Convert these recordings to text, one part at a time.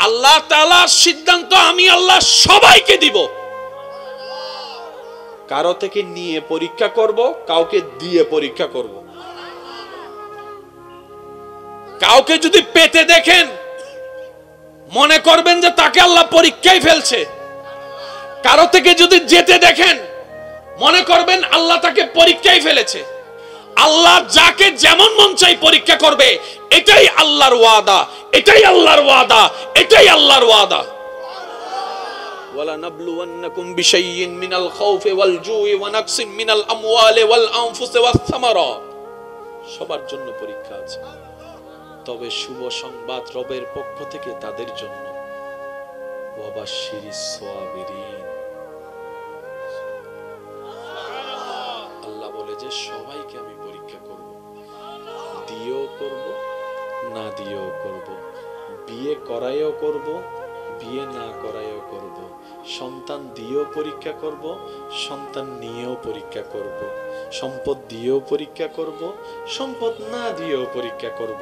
আল্লাহ তাআলার সিদ্ধান্ত আমি আল্লাহ সবাইকে দিব। কারো থেকে নিয়ে পরীক্ষা করব, কাউকে দিয়ে পরীক্ষা করব। কাউকে যদি পেতে দেখেন মনে করবেন যে তাকে আল্লাহ পরীক্ষায় ফেলছে। কারো থেকে যদি যেতে দেখেন মনে করবেন আল্লাহ তাকে পরীক্ষায় ফেলেছে। আল্লাহ যাকে যেমন মন চাই পরীক্ষা করবে, এটাই আল্লাহর ওয়াদা, এটাই আল্লাহর ওয়াদা, এটাই আল্লাহর ওয়াদা। ওয়ালা নাবলুওয়ান্নাকুম বিশাইইন মিনাল খাউফি ওয়াল জুই ওয়া নাকসিম মিনাল আমওয়ালি ওয়াল আনফুসি ওয়াস সামারাত। সবার জন্য পরীক্ষা আছে, তবে শুভ সংবাদ রবের পক্ষ থেকে তাদের জন্য। ওয়াবাশশিরিস সাবিরিন। আল্লাহ বলে যে সবাইকে আমি পরীক্ষা করব, দিয়েও করব, না দিয়েও করব, বিয়ে করায়ও করব, বিয়ে না করায়ও করব, সন্তান দিয়েও পরীক্ষা করব, সন্তান নিয়েও পরীক্ষা করব, সম্পদ দিয়েও পরীক্ষা করব, সম্পদ না দিয়েও পরীক্ষা করব।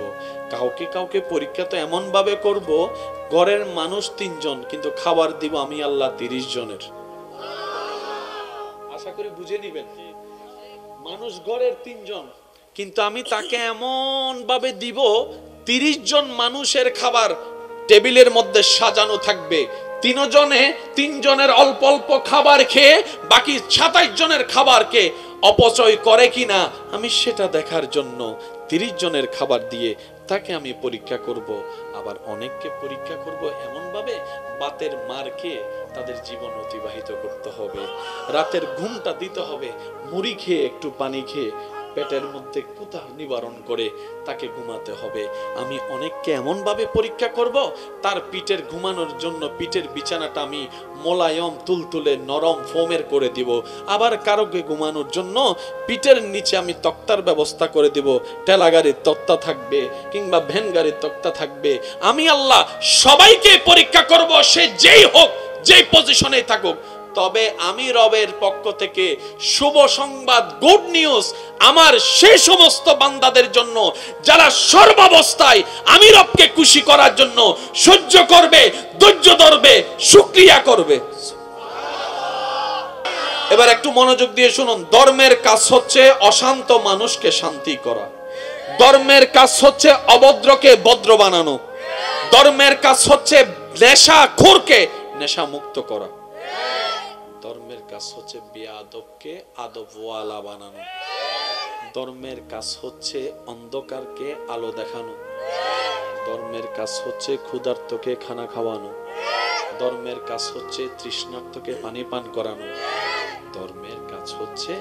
কাউকে কাউকে পরীক্ষা তো এমন ভাবে করব, ঘরের মানুষ 3 জন কিন্তু খাবার দিব আমি আল্লাহ 30 জনের। আশা করি বুঝে নিবেন। মানুষ ঘরের 3 জন কিন্তু আমি তাকে এমন ভাবে দিব 30 জন মানুষের খাবার টেবিলের মধ্যে সাজানো থাকবে। 3 জনের অল্প অল্প খাবার খেয়ে বাকি 27 জনের খাবারকে অপচয় করে কিনা আমি সেটা দেখার জন্য 30 জনের খাবার দিয়ে তাকে আমি পরীক্ষা করব। আবার অনেককে পরীক্ষা করব এমন ভাবে বাতের মার খেয়ে তাদের জীবন অতিবাহিত করতে হবে, রাতের ঘুমটা দিতে হবে, মুড়ি খেয়ে একটু পানি খেয়ে পেটের মধ্যে কুতা নিবারণ করে তাকে ঘুমাতে হবে। আমি অনেককে এমন ভাবে পরীক্ষা করব তার পিঠের ঘুমানোর জন্য পিঠের বিছানাটা আমি মোলায়ম তুলতুলে নরম ফোমের করে দিব। আবার কারোকে ঘুমানোর জন্য পিঠের নিচে আমি তক্তার ব্যবস্থা করে দিব, ঠেলা গাড়ির তক্তা থাকবে কিংবা ভ্যান গাড়ির তক্তা থাকবে। আমি আল্লাহ সবাইকে পরীক্ষা করব, সে যেই হোক, যেই পজিশনে থাকুক। তবে আমি রবের পক্ষ থেকে শুভ সংবাদ, গুড নিউজ আমার সেই সমস্ত বান্দাদের জন্য যারা সর্বাবস্থায় আমি রবকে খুশি করার জন্য সহ্য করবে, ধৈর্য ধরবে, শুকরিয়া করবে। এবার একটু মনোযোগ দিয়ে শুনুন। ধর্মের কাজ হচ্ছে অশান্ত মানুষকে শান্তি করা, ধর্মের কাজ হচ্ছে অভদ্রকে ভদ্র বানানো, ধর্মের কাজ হচ্ছে নেশাখোরকে নেশা মুক্ত করা, ধর্মের কাজ হচ্ছে বেয়াদবকে আদবওয়ালা বানানো, ধর্মের কাজ হচ্ছে অন্ধকারকে আলো দেখানো, ধর্মের কাজ হচ্ছে ক্ষুধার্তকে খানা খাওয়ানো, ধর্মের কাজ হচ্ছে তৃষ্ণার্তকে পানি পান করানো, ধর্মের কাজ হচ্ছে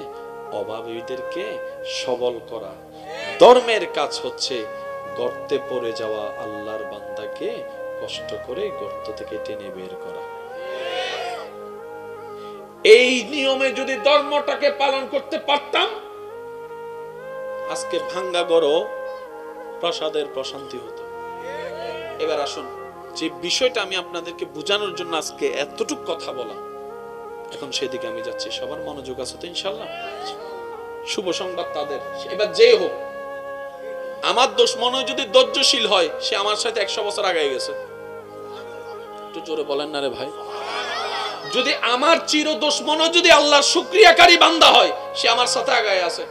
অভাবীদেরকে সবল করা, ধর্মের কাজ হচ্ছে গর্তে পড়ে যাওয়া আল্লাহর বান্দাকে কষ্ট করে গর্ত থেকে টেনে বের করা। এই নিয়মে যদি ধর্মটাকে পালন করতে পারতাম, আজকে ভাঙ্গা গড় প্রসাদের প্রশান্তি হতো। এবার আসুন, যে বিষয়টা আমি আপনাদেরকে বোঝানোর জন্য আজকে এতটুকু কথা বলা, এখন সেদিকে আমি যাচ্ছি। সবার মনোযোগ আছে তো ইনশাআল্লাহ? শুভ সংবাদ তাদের, এবার যে হোক, আমার দোষ মনে যদি ধৈর্যশীল হয়, সে আমার সাথে 100 বছর আগায় গেছে। একটু জোরে বলেন না রে ভাই। যদি আমার চির দুশমনও যদি আল্লাহর শুকরিয়াকারী বান্দা হয়, সে আমার সাথে আগায় আছে।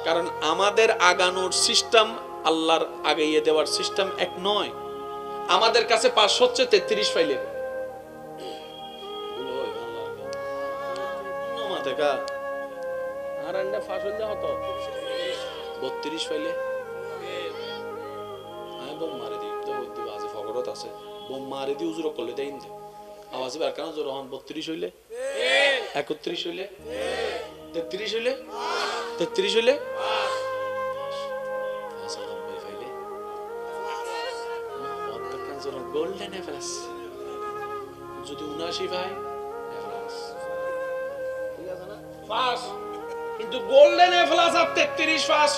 কারণ আমাদের আগানোর সিস্টেম আল্লাহর আগাইয়ে দেওয়ার সিস্টেম এক নয়। আমাদের কাছে পাস হচ্ছে 33 ফাইলে, আর আন্ডা ফাঁস হইলে হতো 32 ফাইলে। আমি বোম মারি দিই তো বাজে ফগরত আছে, বোম মারি দিই উজুর করলে দেই না আওয়াজ বার কেন জোর হন। 32 হইলে 31 হইলে 33 হইলে 33 হইলে গোল্ডেন এভারেজ। যদি 79 ভাই ঠিক আছে না পাস, কিন্তু গোল্ডেন এভারেজ আর 33 পাস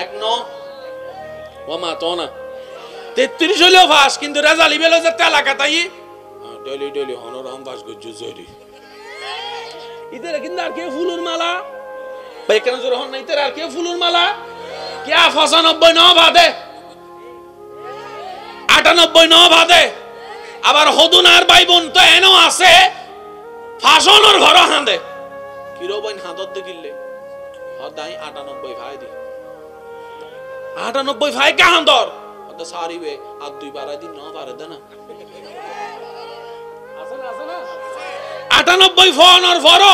এক ন ওমা তো না। 33 হইলেও পাস, কিন্তু রেজাল্ট ইবেল যে তেলাকা তাই ডেলি ডেলি হনর আম পাস গজু জরি ইদের কিন্তু আর কে ফুলুর মালা ভাই কেন জোর হন না, ইদের আর কে ফুলুর মালা কে 95 না বাদে 8 98 ন বাদে আবার হদুনার ভাই বোন তো এনো আছে ফাশনের ঘর হাঁদে কিরো বইন হাঁদত দেখিলে হদাই 98 ভাই দি 98 ভাই কা হাঁদর হদা সারিবে আর দুই বারাই দিন ন পারে না আছে না 98 ফোনের ফরো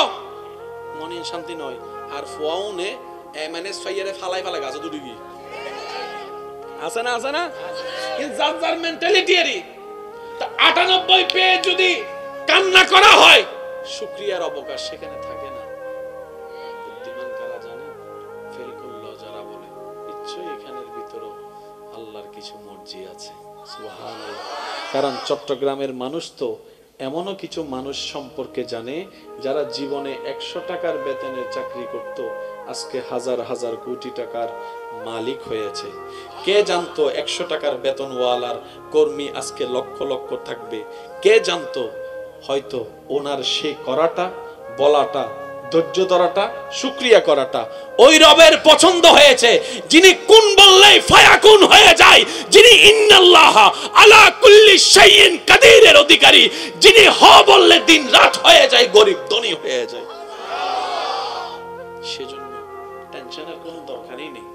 মনে শান্তি নয় আর ফোনে এমএনএস ফাইয়ারে ফালাই গাছে দুটি গিয়ে আছে না কিন্তু যার মেন্টালিটি এরই তা 98 পেয়ে যদি কান্না করা হয় শুকরিয়ার অবকাশ সেখানে থাকে না। বুদ্ধিমান কারা জানে ফেল করলো যারা বলে নিশ্চয়ই এখানের ভিতরে আল্লাহর কিছু মর্জি আছে সুবহানাল্লাহ। কারণ চট্টগ্রামের মানুষ তো এমনও কিছু মানুষ সম্পর্কে জানে যারা জীবনে 100 টাকার বেতনের চাকরি করত আজকে হাজার হাজার কোটি টাকার মালিক হয়েছে। কে জানতো 100 টাকার বেতনওয়ালার কর্মী আজকে লক্ষ লক্ষ থাকবে? কে জানতো হয়তো ওনার সেই করাটা বলাটা ধৈর্য ধরাটা শুকরিয়া করাটা ওই রবের পছন্দ হয়েছে যিনি কুন বললেই ফায়াকুন হয়ে যায়, যিনি ইন্নাল্লাহ আলা কুল্লি শাইইন কাদিরের অধিকারী, যিনি হ বললে দিন রাত হয়ে যায়, গরিব ধনী হয়ে যায়। সেজন্য টেনশনের কোনো দরকারই নেই।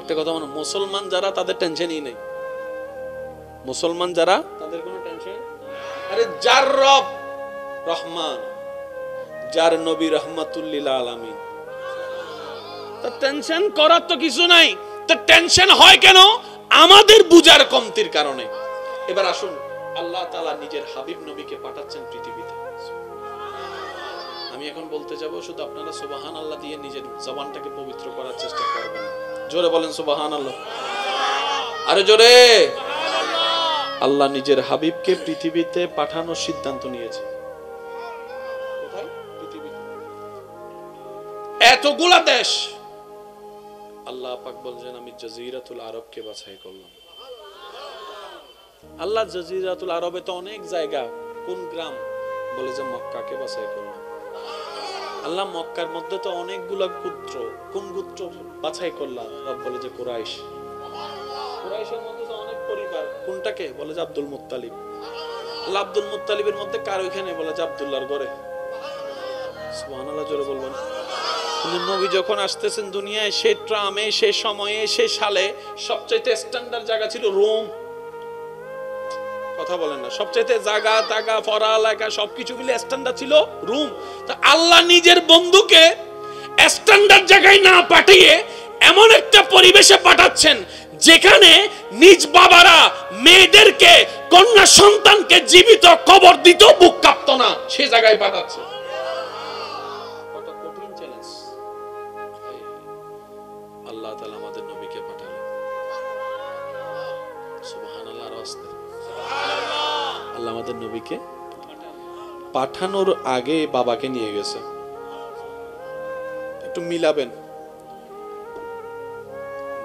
একটা কথা মানে মুসলমান যারা তাদের টেনশনই নেই, মুসলমান যারা তাদের কোনো টেনশন। আরে যার রব রহমান, যার নবী রাহমাতুল লিল আলামিন, তো টেনশন করার তো কিছু নাই। তো টেনশন হয় কেন? আমাদের বুঝার কমতির কারণে। এবার আসুন, আল্লাহ তাআলা নিজের হাবিব নবীকে পাঠাচ্ছেন পৃথিবীতে। আমি এখন বলতে যাব, শুধু আপনারা সুবহানাল্লাহ দিয়ে নিজের জবানটাকে পবিত্র করার চেষ্টা করবেন। জোরে বলেন সুবহানাল্লাহ, আরে জোরে। আল্লাহ নিজের হাবিবকে পৃথিবীতে পাঠানোর সিদ্ধান্ত নিয়েছে। কোথায়? পৃথিবীতে। এতগুলা দেশ আল্লাহ পাক বলছেন আমি জাজিরাতুল আরবকে বাছাই করলাম। আল্লাহ জাজিরাতুল আরবে তো অনেক জায়গা, কোন গ্রাম? বলে যে মক্কাকে বাছাই করলাম। আল্লাহ মক্কার মধ্যে তো অনেকগুলা গোত্র, কোন গোত্র বাছাই করলাম? রব বলে যে কুরাইশ। কুরাইশের মধ্যে তো অনেক পরিবার, কোনটাকে? বলে যে আব্দুল মুত্তালিব। আল্লাহ আব্দুল মুত্তালিবের মধ্যে কার ওইখানে? বলে যে আব্দুল্লাহর ঘরে। সুবহানাল্লাহ, জোরে বলবেন। কিন্তু নবী যখন আসতেছেন দুনিয়ায়, সে ট্রামে, সে সময়ে, সে সালে সবচাইতে স্ট্যান্ডার্ড জায়গা ছিল রোম। কথা বলেন না? সবচাইতে জায়গা টাকা পড়ালেখা সবকিছু মিলে স্ট্যান্ডার্ড ছিল রোম। তা আল্লাহ নিজের বন্ধুকে স্ট্যান্ডার্ড জায়গায় না পাঠিয়ে এমন একটা পরিবেশে পাঠাচ্ছেন যেখানে নিজ বাবারা মেয়েদেরকে, কন্যা সন্তানকে জীবিত কবর দিতেও বুক কাঁপতো না, সে জায়গায় পাঠাচ্ছে। কত কঠিন চ্যালেঞ্জ। আল্লাহ তাআলা আমাদের নবীকে পাঠালেন। সুবহানাল্লাহ, রাস্তা আল্লাহ আমাদের নবীকে পাঠানোর আগে বাবাকে নিয়ে গেছে। একটু মিলাবেন,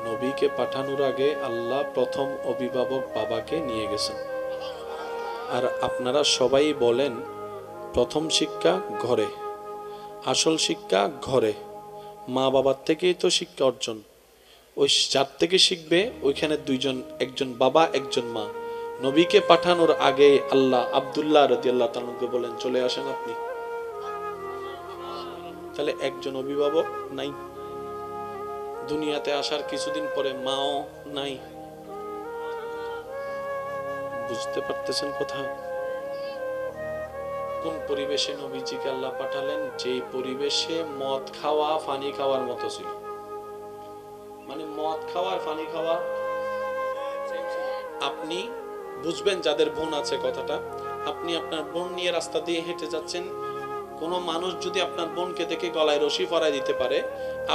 নবীকে পাঠানোর আগে আল্লাহ প্রথম অভিভাবক বাবাকে নিয়ে গেছেন। আর আপনারা সবাই বলেন প্রথম শিক্ষা ঘরে, আসল শিক্ষা ঘরে। মা বাবার থেকেই তো শিক্ষা অর্জন। ওই যার থেকে শিখবে ওইখানে দুইজন, একজন বাবা একজন মা। নবীকে পাঠানোর আগে আল্লাহ আব্দুল্লাহ রাদিয়াল্লাহু তাআলা কে বলেন চলে আসেন আপনি। তাহলে একজন অভিভাবক নাই, দুনিয়াতে আসার কিছুদিন পরে মাও নাই। বুঝতে পারতেছেন কথা? কোন পরিবেশে নবীজিকে আল্লাহ পাঠালেন? যে পরিবেশে মদ খাওয়া পানি খাওয়ার মতো ছিল। মানে মদ খাওয়ার পানি খাওয়া আপনি বুঝবেন যাদের বোন আছে কথাটা। আপনি আপনার বোন নিয়ে রাস্তা দিয়ে হেঁটে যাচ্ছেন, কোন মানুষ যদি আপনার বোনকে দেখে গলায় রশি পরায় দিতে পারে,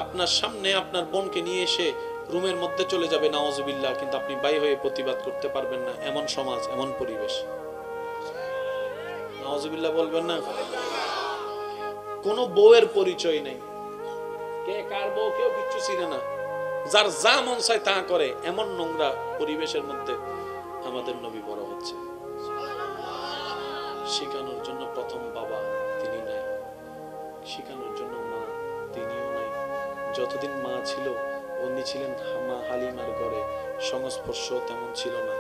আপনার সামনে আপনার বোনকে নিয়ে এসে রুমের মধ্যে চলে যাবে নাউজুবিল্লাহ, কিন্তু আপনি বাইরে হয়ে প্রতিবাদ করতে পারবেন না। এমন সমাজ, এমন পরিবেশ। নাউজুবিল্লাহ বলবেন না? কোন বউয়ের পরিচয় নেই, কে কার বউ কেউ কিচ্ছু চিনে না, যার যা মন চায় তা করে। এমন নোংরা পরিবেশের মধ্যে আমাদের নবী বড় হচ্ছে। শিখানোর জন্য প্রথম বাবা তিনি নাই, শিখানোর জন্য মা তিনিও নাই। যতদিন মা ছিল উনি ছিলেন মা হালিমার ঘরে, সংস্পর্শ তেমন ছিল না।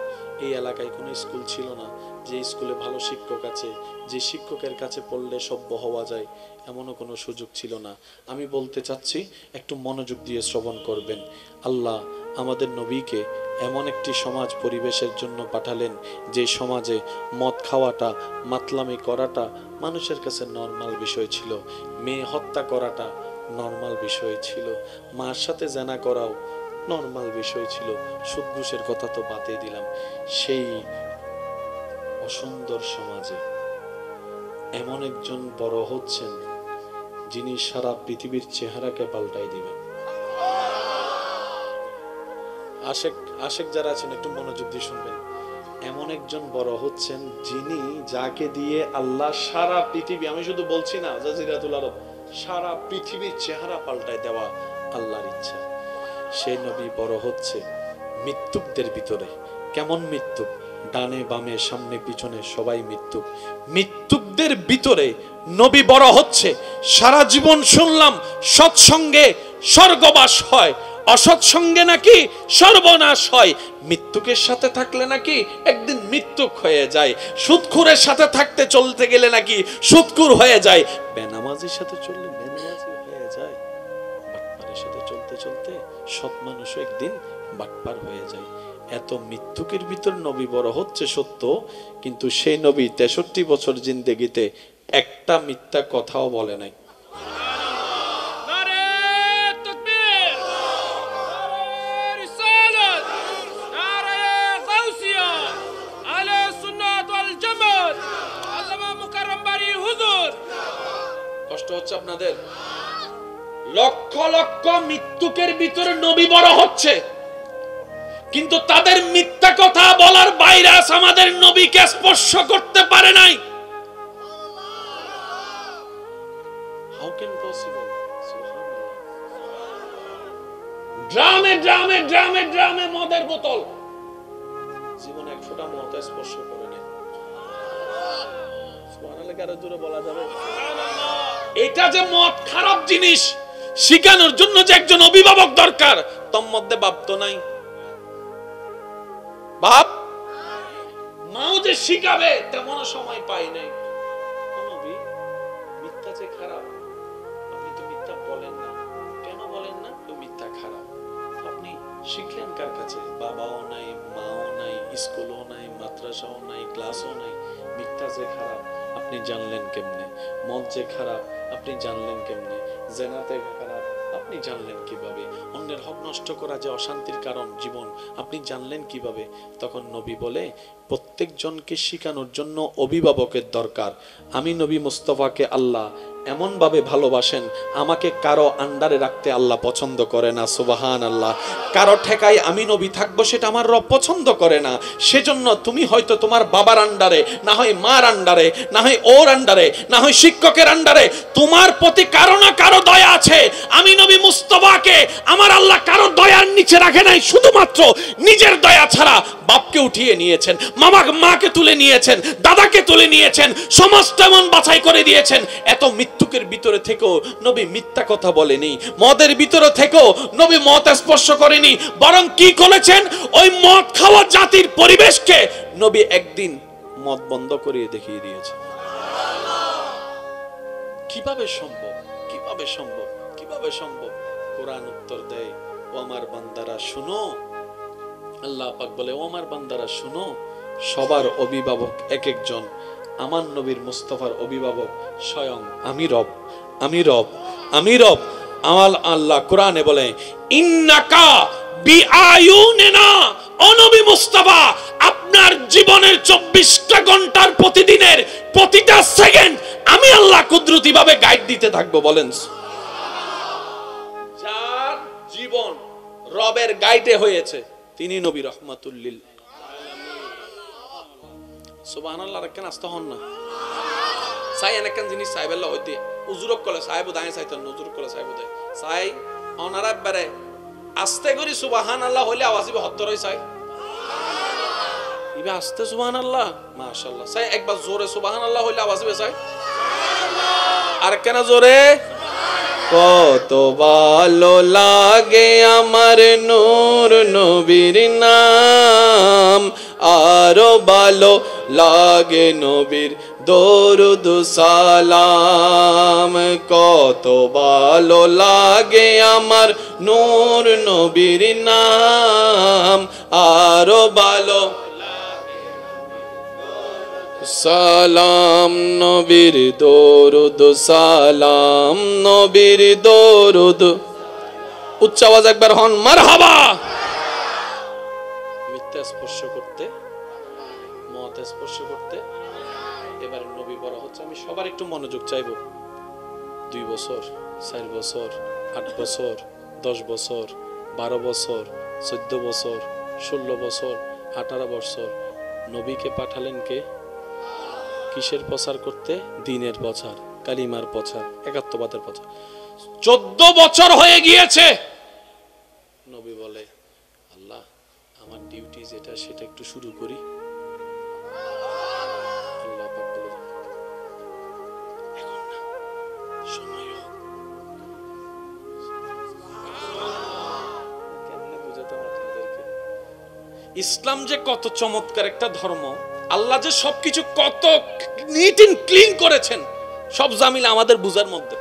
এই এলাকায় কোনো স্কুল ছিল না যে স্কুলে ভালো শিক্ষক আছে, যে শিক্ষকের কাছে পড়লে সভ্য হওয়া যায়, এমনও কোনো সুযোগ ছিল না। আমি বলতে চাচ্ছি, একটু মনোযোগ দিয়ে শ্রবণ করবেন। আল্লাহ আমাদের নবীকে এমন একটি সমাজ পরিবেশের জন্য পাঠালেন যে সমাজে মদ খাওয়াটা, মাতলামি করাটা মানুষের কাছে নর্মাল বিষয় ছিল, মেয়ে হত্যা করাটা নর্মাল বিষয় ছিল, মার সাথে জেনা করাও নর্মাল বিষয় ছিল, সুদ ঘুষের কথা তো বাদই দিলাম। সেই অসুন্দর সমাজে এমন একজন বড় হচ্ছেন যিনি সারা পৃথিবীর চেহারাকে পাল্টাই দিবেন। আশেক যারা আছেন একটু মনোযোগ দিয়ে শুনবেন। এমন একজন বড় হচ্ছেন যিনি, যাকে দিয়ে আল্লাহ সারা পৃথিবী, আমি শুধু বলছি না জাজিরাতুল আরব, সারা পৃথিবীর চেহারা পাল্টায় দেওয়া আল্লাহর ইচ্ছা। সেই নবী বড় হচ্ছে মৃত্যুকদের ভিতরে। কেমন মৃত্যুক? ডানে বামে সামনে পিছনে সবাই মৃত্যুক। মৃত্যুকদের ভিতরে নবী বড় হচ্ছে। সারা জীবন শুনলাম সৎসঙ্গে স্বর্গবাস হয়, অসৎ সঙ্গে নাকি সর্বনাশ হয়, মৃত্যুকের সাথে থাকলে নাকি একদিন মৃত্যুক হয়ে যায়, সুদখোরের সাথে থাকতে চলতে গেলে নাকি সুদখোর হয়ে যায়, বেনামাজির সাথে চললে বেনামাজি হয়ে যায়, বাটপারের সাথে চলতে চলতে সৎ মানুষও একদিন বাটপার হয়ে যায়। এত মৃত্যুকের ভিতর নবী বড় হচ্ছে সত্য, কিন্তু সেই নবী 63 বছর জিন্দেগিতে একটা মিথ্যা কথাও বলে নাই। কষ্ট হচ্ছে আপনাদের? লক্ষ লক্ষ মৃত্যুকের ভিতরে নবী বড় হচ্ছে, কিন্তু তাদের মিথ্যা কথা বলার ভাইরাস আমাদের নবীকে স্পর্শ করতে পারে নাই। How can possible? ড্রামে ড্রামে ড্রামে ড্রামে মদের বোতল, জীবনে এক ফোঁটা মদ স্পর্শ করে নাই। সুবহানাল্লাহ, কারো জোরে বলা যাবে? এটা যে মদ খারাপ জিনিস শিখানোর জন্য যে একজন অভিভাবক দরকার, তোর মধ্যে বাপ তো নাই। বাপ মাও যে শিখাবে তেমন সময় পাই নাই। নবী, মিথ্যা যে খারাপ, আপনি তো মিথ্যা বলেন না। কেন বলেন না? তো মিথ্যা খারাপ। আপনি শিখলেন কার কাছে? বাবাও নাই, মাও নাই, স্কুলও নাই, মাদ্রাসাও নাই, ক্লাসও নাই। মিথ্যা যে খারাপ আপনি জানলেন কেমনে? মদ যে খারাপ আপনি জানলেন কেমনে? জেনাতে খারাপ আপনি জানলেন কিভাবে? অন্যের হক নষ্ট করা যে অশান্তির কারণ জীবন, আপনি জানলেন কিভাবে? তখন নবী বলে, প্রত্যেকজনকে শিখানোর জন্য অভিভাবকের দরকার। আমি নবী মুস্তাফাকে আল্লাহ এমন ভাবে ভালোবাসেন, আমাকে কারো আন্ডারে রাখতে আল্লাহ পছন্দ করে না। সুবহানাল্লাহ। কারো ঠেকায় আমি নবী থাকবো সেটা আমার রব পছন্দ করে না। সেজন্য তুমি হয়তো তোমার বাবার আন্ডারে, না হয় মার আন্ডারে, না হয় ওর আন্ডারে, না হয় শিক্ষকের আন্ডারে, তোমার প্রতি কারো না কারো দয়া আছে। আমি নবী মুস্তাফাকে আমার আল্লাহ কারো দয়ার নিচে রাখে নাই, শুধুমাত্র নিজের দয়া ছাড়া বাপকে উঠিয়ে নিয়েছেন, মাকে তুলে নিয়েছেন, দাদাকে তুলে নিয়েছেন, সমস্ত এমন বাছাই করে দিয়েছেন। এত মৃত্যুকের ভিতরে থেকেও নবী মিথ্যা কথা বলেনি, মদের ভিতরে থেকেও নবী মদ স্পর্শ করেনি, বরং কি করেছেন? ওই মদ খাওয়া জাতির পরিবেশকে নবী একদিন মদ বন্ধ করিয়ে দেখিয়ে দিয়েছেন। কিভাবে সম্ভব? কিভাবে সম্ভব? কিভাবে সম্ভব? কোরআন উত্তর দেয়, ও আমার বান্দারা শুনো। আল্লাহ পাক বলে, ও আমার বান্দারা শুনো, সবার অভিভাবক এক একজন। আমার নবীর মুস্তাফার অভিভাবক স্বয়ং আমি রব, আমি রব, আমি রব। আমার আল্লাহ কোরআনে বলে, ইন্নাকা বিআয়ুনিনা, ও নবী মুস্তাফা, আপনার জীবনের 24টা ঘন্টার প্রতিদিনের প্রতিটা সেকেন্ড আমি আল্লাহ কুদরতি ভাবে গাইড দিতে থাকবো। বলেন, যার জীবন রবের গাইডে হয়েছে তিনি নবী রহমাতুল লিল আলামিন। সুবহানাল্লাহ। রাখেন আস্তে হন না। সাই এনেকান জিনিস সাহেবেল্লাহ হইতে উজুরক কলে সাহেব দায় চাইতেন, উজুরক কলে সাহেব দায় সাই অনারা বারে আস্তে করি সুবহানাল্লাহ হইলে আওয়াজিবে হত্তর হই চাই ইবে আস্তে সুবহানাল্লাহ মাশাআল্লাহ। সাই একবার জোরে সুবহানাল্লাহ হইলে আওয়াজিবে চাই আর কেন জোরে? কত ভালো লাগে আমার নূর নবীর নাম, আরো ভালো লাগে নবীর দরুদ সালাম, কত ভালো লাগে আমার নূর নবীর নাম, আরো ভালো সালাম নবীর দরুদ সালাম নবীর দরুদ। উচ্চ আওয়াজ একবার হন মারহাবা। মিথ্যা স্পর্শ করতে, মত স্পর্শ করতে। এবার নবী বড় হচ্ছে, আমি সবার একটু মনোযোগ চাইবো। 2 বছর, 4 বছর, 8 বছর, 10 বছর, 12 বছর, 14 বছর, 16 বছর, 18 বছর। নবীকে পাঠালেন কে? কিসের প্রচার করতে? দ্বীনের প্রচার, কালিমার প্রচার, একাত্মবাদের প্রচার। 14 বছর হয়ে গিয়েছে। নবী বলে, আল্লাহ আমার ডিউটি যেটা সেটা একটু শুরু করি। আল্লাহ পাক বলে, এখন না, সময় হোক। কেমনে বুঝাতাম আপনাদেরকে ইসলাম যে কত চমৎকার একটা ধর্ম, আল্লাহ যে সবকিছু কত নিট এন্ড ক্লিন করেছেন, সব জামিল আমাদের বুঝার মধ্যে।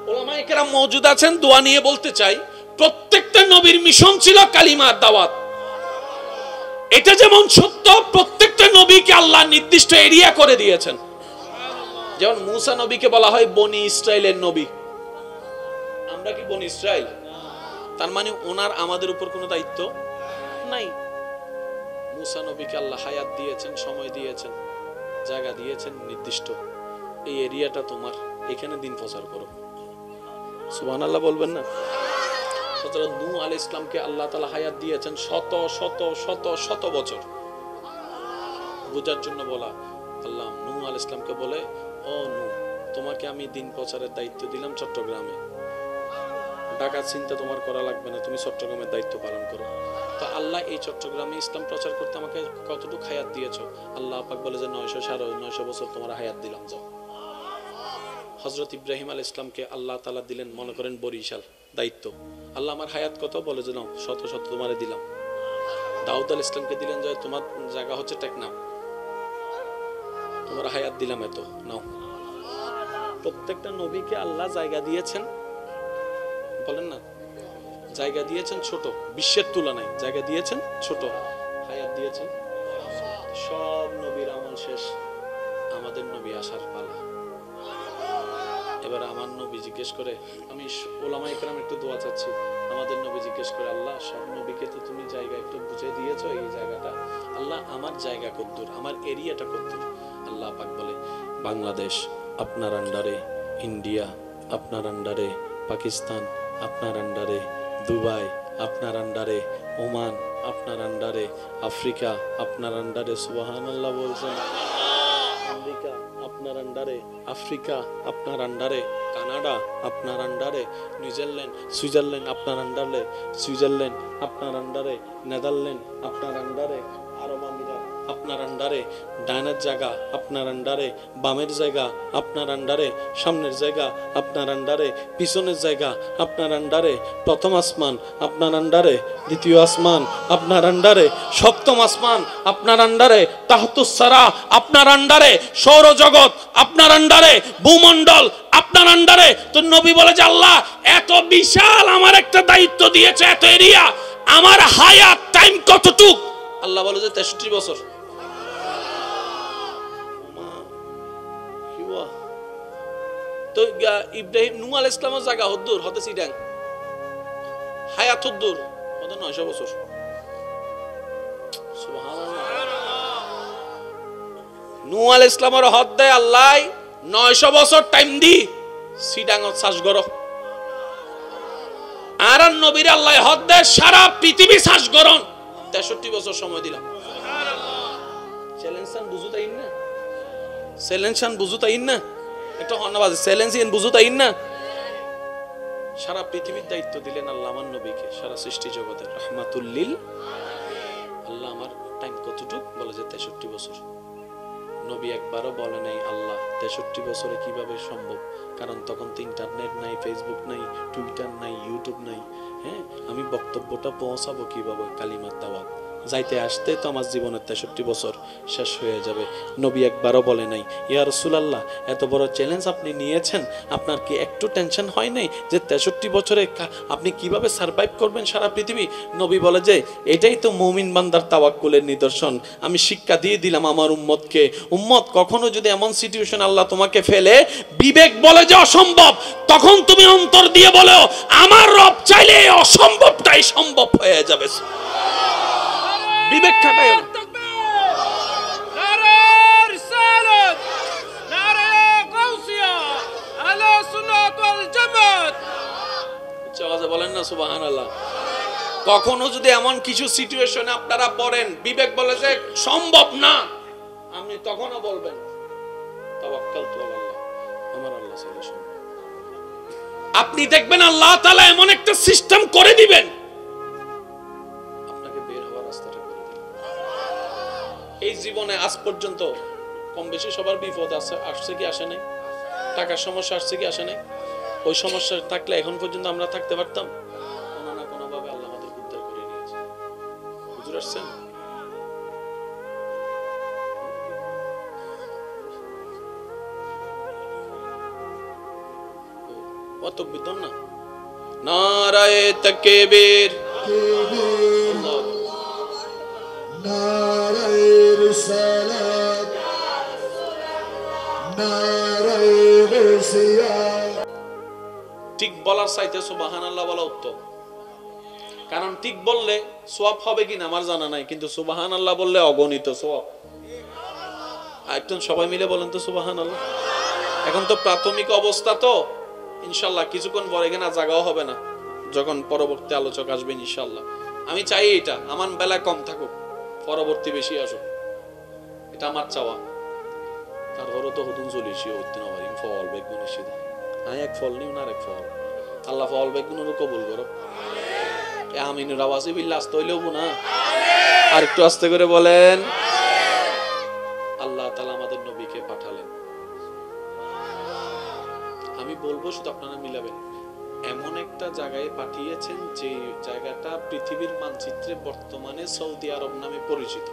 উলামায়ে কেরাম মওজুদ আছেন, দোয়া নিয়ে বলতে চাই, প্রত্যেকটা নবীর মিশন ছিল কালিমার দাওয়াত। এটা যেমন সত্য, প্রত্যেকটা নবীকে আল্লাহ নির্দিষ্ট এরিয়া করে দিয়েছেন। যেমন মুসা নবীকে বলা হয় বনি ইসরাইলের নবী। আমরা কি বনি ইসরাইল? তার মানে ওনার আমাদের উপর কোনো দায়িত্ব নাই। মুসা নবীকে আল্লাহ হায়াত দিয়েছেন, সময় দিয়েছেন, জায়গা দিয়েছেন নির্দিষ্ট, এই এরিয়াটা তোমার, এখানে দিন প্রচার করো। সুবহানাল্লাহ বলবেন না? হযরত নূহ আলাইহিস সালামকে আল্লাহ তাআলা হায়াত দিয়েছেন শত শত শত শত বছর। বুঝার জন্য বলা, আল্লাহ নূহ আলাইহিস সালামকে বলে, ও নূহ, তোমাকে আমি দিন প্রচারের দায়িত্ব দিলাম চট্টগ্রামে, ঢাকার চিন্তা তোমার করা লাগবে না, তুমি চট্টগ্রামের দায়িত্ব পালন করো। তো আল্লাহ এই চট্টগ্রামে ইসলাম প্রচার করতে আমাকে কতটুকু হায়াত দিয়েছো? আল্লাহ পাক বলে যে 900 বছর তোমার হায়াত দিলাম, যাও। হযরত ইব্রাহিম আলাইহিস সালামকে আল্লাহ তাআলা দিলেন মনে করেন বরিশাল দায়িত্ব, আল্লাহ আমার হায়াত কত? বলে যে নাও, শত শত তোমারে দিলাম। দাউদ আলাইহিস সালামকে দিলেন যে তোমার জায়গা হচ্ছে টেকনাফ, তোমার হায়াত দিলাম এত, নাও। প্রত্যেকটা নবীকে আল্লাহ জায়গা দিয়েছেন, বলেন না, জায়গা দিয়েছেন ছোট, বিশ্বের তুলনায় জায়গা দিয়েছেন ছোট, হায়াত দিয়েছেন। সব নবীর আমল শেষ, আমাদের নবী আসার পালা। এবার আমার নবী জিজ্ঞেস করে, আমি উলামায়ে কেরাম একটু দোয়া চাচ্ছি, আমাদের নবী জিজ্ঞেস করে, আল্লাহ সব নবীকে তো তুমি জায়গা একটু বুঝে দিয়েছো, এই জায়গাটা আল্লাহ আমার জায়গা কদ্দুর, আমার এরিয়াটা কদ্দুর? আল্লাহ পাক বলে, বাংলাদেশ আপনার আন্ডারে, ইন্ডিয়া আপনার আন্ডারে, পাকিস্তান আপনার আন্ডারে, দুবাই আপনার আন্ডারে, ওমান আপনার আন্ডারে, আফ্রিকা আপনার আন্ডারে। সুবহানাল্লাহ বলছেন? আমেরিকা আপনার আন্ডারে, আফ্রিকা আপনার আন্ডারে, কানাডা আপনার আন্ডারে, নিউজিল্যান্ড সুইজারল্যান্ড আপনার আন্ডারে, সুইজারল্যান্ড আপনার আন্ডারে, নেদারল্যান্ড আপনার আন্ডারে, আরব আমিরাত আপনার আন্ডারে, ডাইনের জায়গা আপনার আন্ডারে, বামের জায়গা আপনার আন্ডারে, সামনের জায়গা আপনার আন্ডারে, পিছনের জায়গা আপনার আন্ডারে, প্রথম আসমান আপনার আন্ডারে, দ্বিতীয় আসমান আপনার আন্ডারে, সপ্তম আসমান আপনার আন্ডারে, তাহতুস সারা আপনার আন্ডারে, সৌরজগৎ আপনার আন্ডারে, ভূমণ্ডল আপনার আন্ডারে। তো নবী বলে যে আল্লাহ এত বিশাল আমার একটা দায়িত্ব দিয়েছে, এত এরিয়া, আমার হায়াত টাইম কতটুক? আল্লাহ বলে যে 63 বছর। তো ইব্রাহিম নূহ আলাইহিস সালামের জায়গা হদ্দুর হতে সিডাং, হায়াত হদ্দুর হতে 900 বছর। সুবহানাল্লাহ। নূহ আলাইহিস সালামের হদ দেয় আল্লাহ 900 বছর টাইম দি সিডাং চাষ করো, আর নবীর আল্লাহ হদ দেয় সারা পৃথিবী চাষ করন, 63 বছর সময় দিলাম। চ্যালেঞ্জসান বুঝু তাই না, চ্যালেঞ্জসান বুঝু তাই না, একটা ধন্যবাদ, চ্যালেঞ্জিন বুঝু তাই না। সারা পৃথিবীর দায়িত্ব দিলেন আল্লাহ আমার নবীকে, সারা সৃষ্টি জগতের রাহমাতুল লিল। আল্লাহ আমার টাইম কতটুক? বলে যে 63 বছর। নবী একবারও বলে নাই আল্লাহ 63 বছরে কিভাবে সম্ভব, কারণ তখন তো ইন্টারনেট নাই, ফেসবুক নাই, টুইটার নাই, ইউটিউব নাই। হ্যাঁ, আমি বক্তব্যটা পৌঁছাবো কিভাবে? কালিমার দাওয়াত, যাইতে আসতে তো আমার জীবনের 63 বছর শেষ হয়ে যাবে। নবী একবারও বলে নাই ইয়া রাসূলুল্লাহ এত বড় চ্যালেঞ্জ আপনি নিয়েছেন, আপনার কি একটু টেনশন হয় নাই যে 63 বছরে আপনি কিভাবে সারভাইভ করবেন সারা পৃথিবী? নবী বলে যে এটাই তো মুমিন বান্দার তাওয়াক্কুলের নিদর্শন। আমি শিক্ষা দিয়ে দিলাম আমার উম্মতকে, উম্মত কখনো যদি এমন সিচুয়েশন আল্লাহ তোমাকে ফেলে, বিবেক বলে যে অসম্ভব, তখন তুমি অন্তর দিয়ে বলো আমার রব চাইলে অসম্ভবটাই সম্ভব হয়ে যাবে। বিবেক খাটায় না। বলেন না সুবহানাল্লাহ। কখনো যদি এমন কিছু সিচুয়েশনে আপনারা পড়েন, বিবেক বলে যে সম্ভব না, আপনি তখনও বলবেন তাওয়াক্কালতু আলাল্লাহ, আমার আল্লাহ চাইলে সম্ভব। আপনি দেখবেন আল্লাহ তাআলা এমন একটা সিস্টেম করে দিবেন, আপনাকে বের হওয়ার রাস্তাটা করে দিবেন। এই জীবনে আজ পর্যন্ত কম বেশি সবার বিপদ আসছে কি আসে নাই? টাকার সমস্যা আসছে কি আসে নাই? ওই সমস্যা থাকলে এখন পর্যন্ত আমরা থাকতে পারতাম? কোনো না কোনো ভাবে আল্লাহ আমাদের উদ্ধার করে নিয়েছে। হুজুর আসছেন? অত বিদন না। নারায়ে তাকবীর, নারায়ে রিসালাত, নারায়ে রিসালাত। ঠিক বলার চাইতে সুবহানাল্লাহ বলা উত্তম। কারণ ঠিক বললে সওয়াব হবে কিনা আমার জানা নাই, কিন্তু সুবহানাল্লাহ বললে অগণিত সওয়াব। একজন সবাই মিলে বলেন তো সুবহানাল্লাহ। এখন তো প্রাথমিক অবস্থা, তো ইনশাআল্লাহ কিছুক্ষণ পরে এখানে জায়গাও হবে না, যখন পরবর্তী আলোচক আসবেন ইনশাআল্লাহ। আমি চাই এটা আমার বেলা কম থাকুক, পরবর্তী বেশি আসুক, এটা আমার চাওয়া। তারপরে তো হুতুন চলিছি হইতে না পারি ফল বেগুন এসে হ্যাঁ, এক ফল নিও না আর এক ফল, আল্লাহ ফল বেগুনের কবুল করো। আমিনুর আওয়াজে বিল্লাহ আস্তে হইলেও না, আর একটু আস্তে করে বলেন। আল্লাহ তাআলা আমাদের নবীকে পাঠালেন, আমি বলবো শুধু আপনারা মিলাবেন, এমন একটা জায়গায় পাঠিয়েছেন যে জায়গাটা পৃথিবীর মানচিত্রে বর্তমানে সৌদি আরব নামে পরিচিত।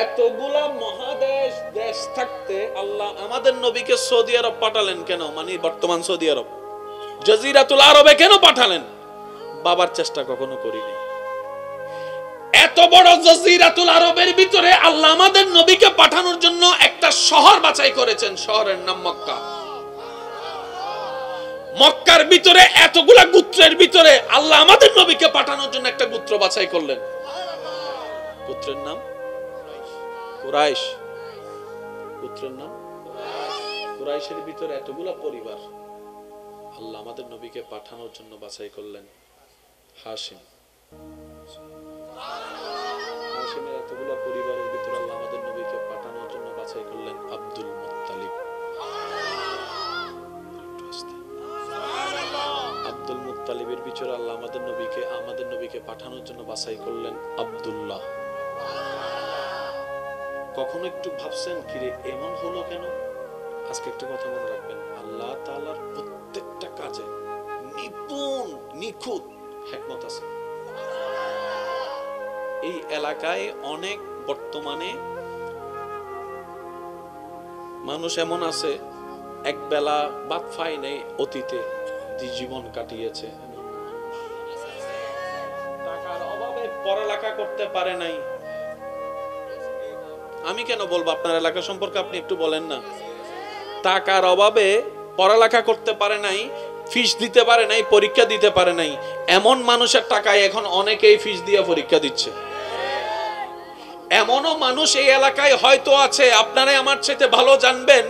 এতগুলা মহাদেশ দেশ থাকতে আল্লাহ আমাদের নবীকে সৌদি আরব পাঠালেন কেন? মানে বর্তমান সৌদি আরব, জাজিরাতুল আরবে কেন পাঠালেন? বাবার চেষ্টা কখনো করিনি। এত বড় জাজিরাতুল আরবের ভিতরে আল্লাহ আমাদের নবীকে পাঠানোর জন্য একটা শহর বাছাই করেছেন, শহরের নাম মক্কা। মক্কার ভিতরে এতগুলা গোত্রের ভিতরে আল্লাহ আমাদের নবীকে পাঠানোর জন্য একটা গোত্র বাছাই করলেন। গোত্রের নাম কুরাইশ। গোত্রের নাম কুরাইশের ভিতরে এতগুলা পরিবার আল্লাহ আমাদের নবীকে পাঠানোর জন্য বাছাই করলেন হাশিম। হাশিমের এতগুলা পরিবারের ভিতরে আল্লাহ আমাদের নবীকে পাঠানোর জন্য বাছাই করলেন আব্দুল মুত্তালিব। আব্দুল মুত্তালিবের ভিতরে আল্লাহ আমাদের নবীকে পাঠানোর জন্য বাছাই করলেন আব্দুল্লাহ। কখনো একটু ভাবছেন কিরে এমন হলো কেন? আজকে একটা কথা মনে রাখবেন, আল্লাহ তাআলার প্রত্যেকটা কাজে নিপুণ নিখুঁত হিকমত আছে। এই এলাকায় অনেক বর্তমানে মানুষ এমন আছে এক বেলা ভাত খায় নাই, অতীতে জীবন কাটিয়েছে, টাকার অভাবে পড়ালেখা করতে পারে নাই। আমি কেন বলবো আপনার এলাকা সম্পর্কে, আপনি একটু বলেন না। টাকার অভাবে পড়ালেখা করতে পারে নাই, ফিস দিতে পারে নাই, পরীক্ষা দিতে পারে নাই। এমন মানুষের টাকায় এখন অনেকেই ফিস দিয়ে পরীক্ষা দিচ্ছে। এমনও মানুষ এই এলাকায় হয়তো আছে, আপনারাই আমার চাইতে ভালো জানবেন,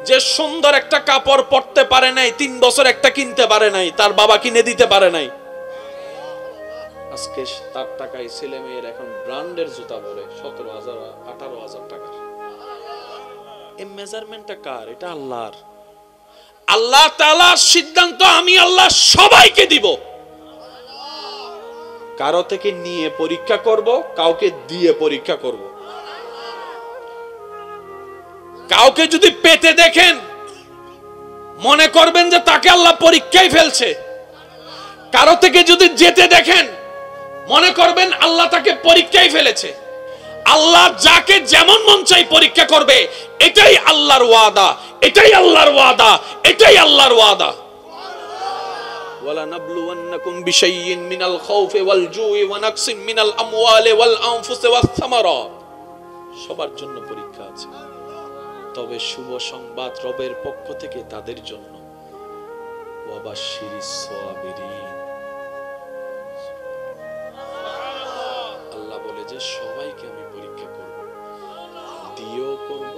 যে সুন্দর একটা কাপড় পরতে পারে নাই, 3 বছর একটা কিনতে পারে নাই, তার বাবা কিনে দিতে পারে নাই। আজকে তার টাকায় ছেলে মেয়ের এখন ব্র্যান্ডের জুতা পরে 17,000 18,000 টাকা। এই মেজারমেন্টটা কার? এটা আল্লাহর। আল্লাহ তাআলার সিদ্ধান্ত, আমি আল্লাহ সবাইকে দিব। কারো থেকে নিয়ে পরীক্ষা করব, কাউকে দিয়ে পরীক্ষা করব। কাউকে যদি পেতে দেখেন মনে করবেন যে তাকে আল্লাহ পরীক্ষায় ফেলছে। কারো থেকে যদি যেতে দেখেন মনে করবেন আল্লাহ তাকে পরীক্ষায় ফেলেছে। আল্লাহ যাকে যেমন মন চাই পরীক্ষা করবে, এটাই আল্লাহর ওয়াদা, এটাই আল্লাহর ওয়াদা, এটাই আল্লাহর ওয়াদা। ওয়ালা নাবলুওয়ান্নাকুম বিশাইইন মিনাল খাউফি ওয়াল জুই ওয়া নাকসিম মিনাল আমওয়ালি ওয়াল আনফুসি ওয়াস সামারাত। সবার জন্য পরীক্ষা আছে, তবে শুভ সংবাদ রবের পক্ষ থেকে তাদের জন্য। ওয়া বাশশিরিস সাবিরিন। আল্লাহ বলে যে সবাইকে আমি পরীক্ষা করব, দিয়েও করব,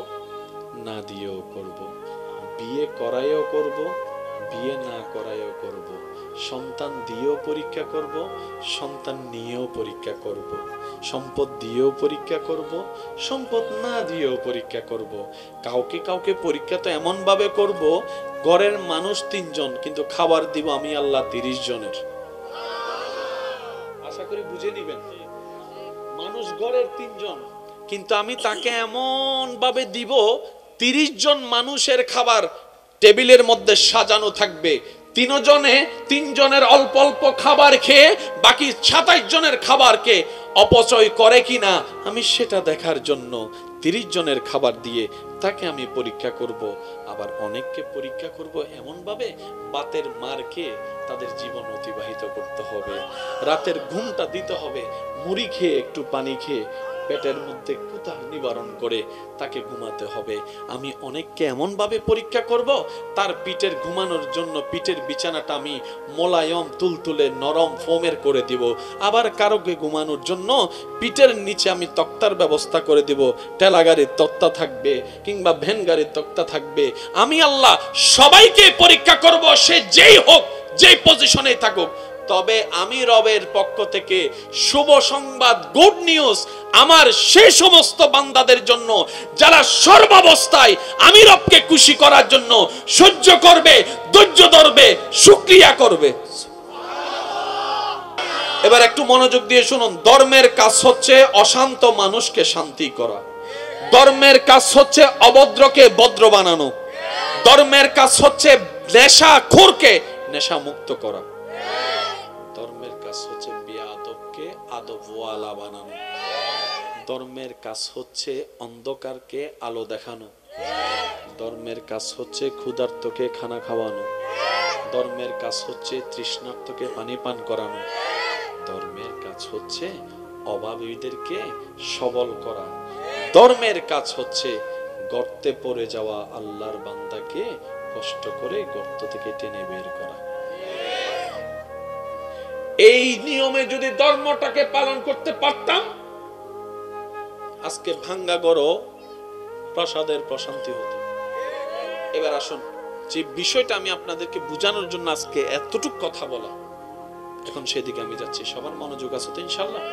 না দিয়েও করব, বিয়ে করায়ও করব, বিয়ে না করায়ও করব, সন্তান দিয়েও পরীক্ষা করব, সন্তান নিয়েও পরীক্ষা করব, সম্পদ দিয়েও পরীক্ষা করব, সম্পদ না দিয়েও পরীক্ষা করব। কাউকে কাউকে পরীক্ষা তো এমন ভাবে করব, ঘরের মানুষ 3 জন কিন্তু খাবার দিব আমি আল্লাহ 30 জনের। আশা করি বুঝে নিবেন, মানুষ ঘরের 3 জন কিন্তু আমি তাকে এমন ভাবে দিব 30 জন মানুষের খাবার টেবিলের মধ্যে সাজানো থাকবে। 3 জনের অল্প অল্প খাবার খেয়ে বাকি 27 জনের খাবারকে অপচয় করে কিনা আমি সেটা দেখার জন্য 30 জনের খাবার দিয়ে তাকে আমি পরীক্ষা করব। আবার অনেককে পরীক্ষা করব এমন ভাবে বাতের মার খেয়ে তাদের জীবন অতিবাহিত করতে হবে, রাতের ঘুমটা দিতে হবে, মুড়ি খেয়ে একটু পানি খেয়ে পেটের মধ্যে ক্ষুধা নিবারণ করে তাকে ঘুমাতে হবে। আমি অনেককে এমন ভাবে পরীক্ষা করব, তার পিঠের ঘুমানোর জন্য পিঠের বিছানাটা আমি মোলায়ম তুলতুলে নরম ফোমের করে দিব। আবার কারোকে ঘুমানোর জন্য পিঠের নিচে আমি তক্তার ব্যবস্থা করে দিব, ঠেলা গাড়ির তক্তা থাকবে কিংবা ভ্যান গাড়ির তক্তা থাকবে। আমি আল্লাহ সবাইকে পরীক্ষা করব, সে যেই হোক, যেই পজিশনে থাকুক। তবে আমি রবের পক্ষ থেকে শুভ সংবাদ, গুড নিউজ আমার সেই সমস্ত বান্দাদের জন্য যারা সর্বাবস্থায় আমি রবকে খুশি করার জন্য সহ্য করবে, ধৈর্য ধরবে, শুকরিয়া করবে। এবার একটু মনোযোগ দিয়ে শুনুন। ধর্মের কাজ হচ্ছে অশান্ত মানুষকে শান্তি করা, ধর্মের কাজ হচ্ছে অভদ্রকে ভদ্র বানানো, ধর্মের কাজ হচ্ছে নেশাখোরকে নেশা মুক্ত করা, ধর্মের কাজ হচ্ছে বেয়াদবকে আদবওয়ালা বানানো, ধর্মের কাজ হচ্ছে অন্ধকারকে আলো দেখানো, ধর্মের কাজ হচ্ছে ক্ষুধার্তকে খানা খাওয়ানো, ধর্মের কাজ হচ্ছে তৃষ্ণার্তকে পানি পান করানো, ধর্মের কাজ হচ্ছে অভাবীদেরকে সবল করা, ধর্মের কাজ হচ্ছে গর্তে পড়ে যাওয়া আল্লাহর বান্দাকে কষ্ট করে গর্ত থেকে টেনে বের করা। এই নিয়মে যদি ধর্মটাকে পালন করতে পারতাম, আজকে ভাঙ্গা গড় প্রাসাদের প্রশান্তি হতো। এবার আসুন, যে বিষয়টা আমি আপনাদেরকে বোঝানোর জন্য আজকে এতটুকু কথা বলা, এখন সেদিকে আমি যাচ্ছি। সবার মনোযোগ আছে তো ইনশাআল্লাহ?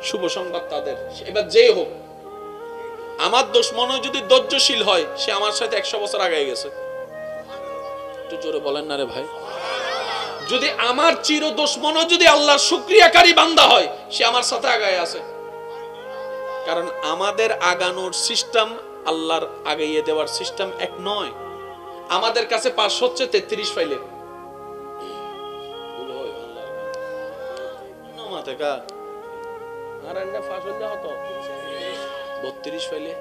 শুভ সংবাদ তাদের। এবার যেই হোক, আমার দুশমন যদি ধৈর্যশীল হয়, সে আমার সাথে 100 বছর আগে গেছে। একটু জোরে বলেন না রে ভাই। যদি আমার চির দুশমন যদি আল্লাহর শুকরিয়াকারী বান্দা হয়, সে আমার সাথে আগায় আছে। কারণ আমাদের আগানোর সিস্টেম আল্লাহর আগাইয়ে দেওয়ার সিস্টেম এক নয়। আমাদের কাছে পাস হচ্ছে 33 ফাইলে। ভুল হয় আল্লাহর নামাতে কা আর এন্ডা পাস হইলে হতো 32 ফাইলে।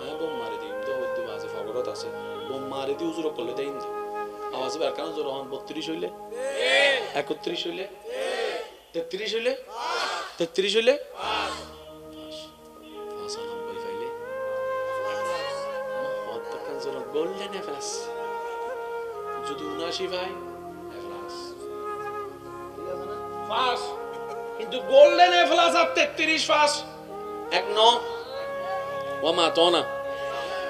আমি বোম মারি দিই তো হইতে বাজে ফগরত আছে। বোম মারি দি উজুর করলে দেই না আওয়াজ বের কারণ জোর হন 32 হইলে 31 হইলে 33 হইলে 33 হইলে 95 ফাইলে অতকান জোর গোল্ডেন এফএস যদি 79 ভাই এফএস ফাস কিন্তু গোল্ডেন এফএস আর 33 ফাস এক ন ওমা তো না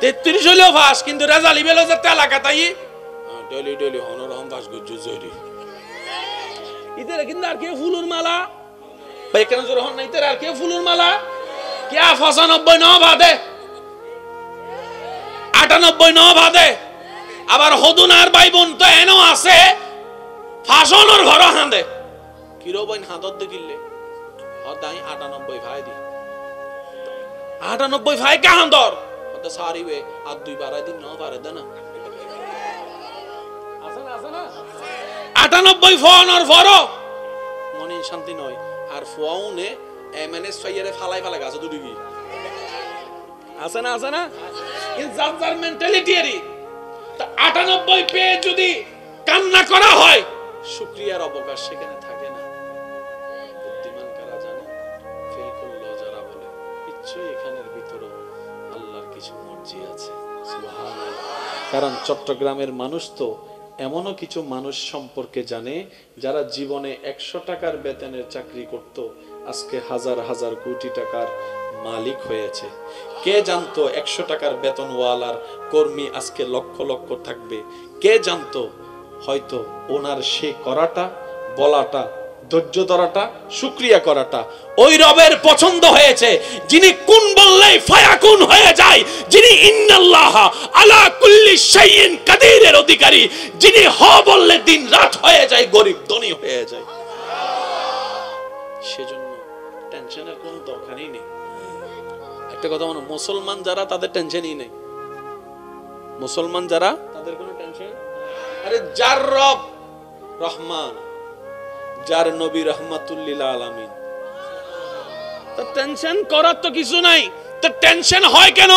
33 হইলেও ফাস কিন্তু রেজাল্ট ইবেল যে তেলাকা তাই ডলি ডলি হনর হন ফাস গুজু জরি ইদের কিন্তু আর কে ফুলুর মালা ভাই কেন জোর হন নাই আর কে ফুলুর মালা কে 95 ন বাদে 98 ন বাদে আবার হদুনার ভাই বোন তো এনো আছে ফাসনর ঘর হাঁদে কিরো বইন হাতত দেখিলে হদাই 98 ভাই দি 98 ভাই কা হাঁদর হতে সারিবে আর 2 বারাই দিন ন বারে দেনা আছে না 98 ফোনর ফরো শান্তি নয় আর ফুয়াউনে এমএনএস ফাইয়ারে ফালাই ফালাই গাছে দুটি কি আছে না ইন যার মেন্টালিটি এরই তা 98 পেয়ে যদি কান্না করা হয় শুকরিয়ার অবকাশ সেখানে থাকে না। বুদ্ধিমান কারা জানে? ফেল করলো যারা বলে নিশ্চয়ই এখানের ভিতরে আল্লাহর কিছু মর্জি আছে। সুবহানাল্লাহ। কারণ চট্টগ্রামের মানুষ তো এমনও কিছু মানুষ সম্পর্কে জানে যারা জীবনে 100 টাকার বেতনের চাকরি করত, আজকে হাজার হাজার কোটি টাকার মালিক হয়েছে। কে জানতো 100 টাকার বেতনওয়ালার কর্মী আজকে লক্ষ লক্ষ থাকবে? কে জানতো হয়তো ওনার সে করাটা, বলাটা, ধৈর্য ধরাটা, শুকরিয়া করাটা ওই রবের পছন্দ হয়েছে যিনি কুন বললেই ফায়াকুন হয়ে যায়, যিনি ইন্নাল্লাহ আলা কুল্লি শাইইন কাদিরের অধিকারী, যিনি হ বললে দিন রাত হয়ে যায়, গরিব ধনী হয়ে যায়। সেজন্য টেনশনের কোনো দরকারই নেই। একটা কথা মনে, মুসলমান যারা তাদের টেনশনই নেই। মুসলমান যারা তাদের কোনো টেনশন, আরে যার রব রহমান, যার নবী রাহমাতুল লিল আলামিন, তো টেনশন করার তো কিছু নাই। তো টেনশন হয় কেন?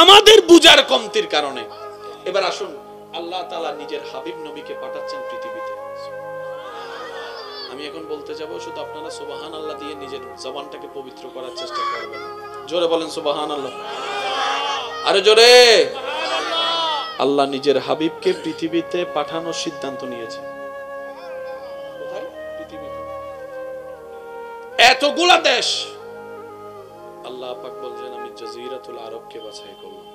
আমাদের বুঝার কমতির কারণে। এবার আসুন, আল্লাহ তাআলা নিজের হাবিব নবীকে পাঠাচ্ছেন পৃথিবীতে। আমি এখন বলতে যাব, শুধু আপনারা সুবহানাল্লাহ দিয়ে নিজের জবানটাকে পবিত্র করার চেষ্টা করবেন। জোরে বলেন সুবহানাল্লাহ, আরে জোরে। আল্লাহ নিজের হাবিবকে পৃথিবীতে পাঠানোর সিদ্ধান্ত নিয়েছে। কোথায়? পৃথিবীতে। এতগুলা দেশ আল্লাহ পাক বলছেন আমি জাজিরাতুল আরবকে বাছাই করলাম।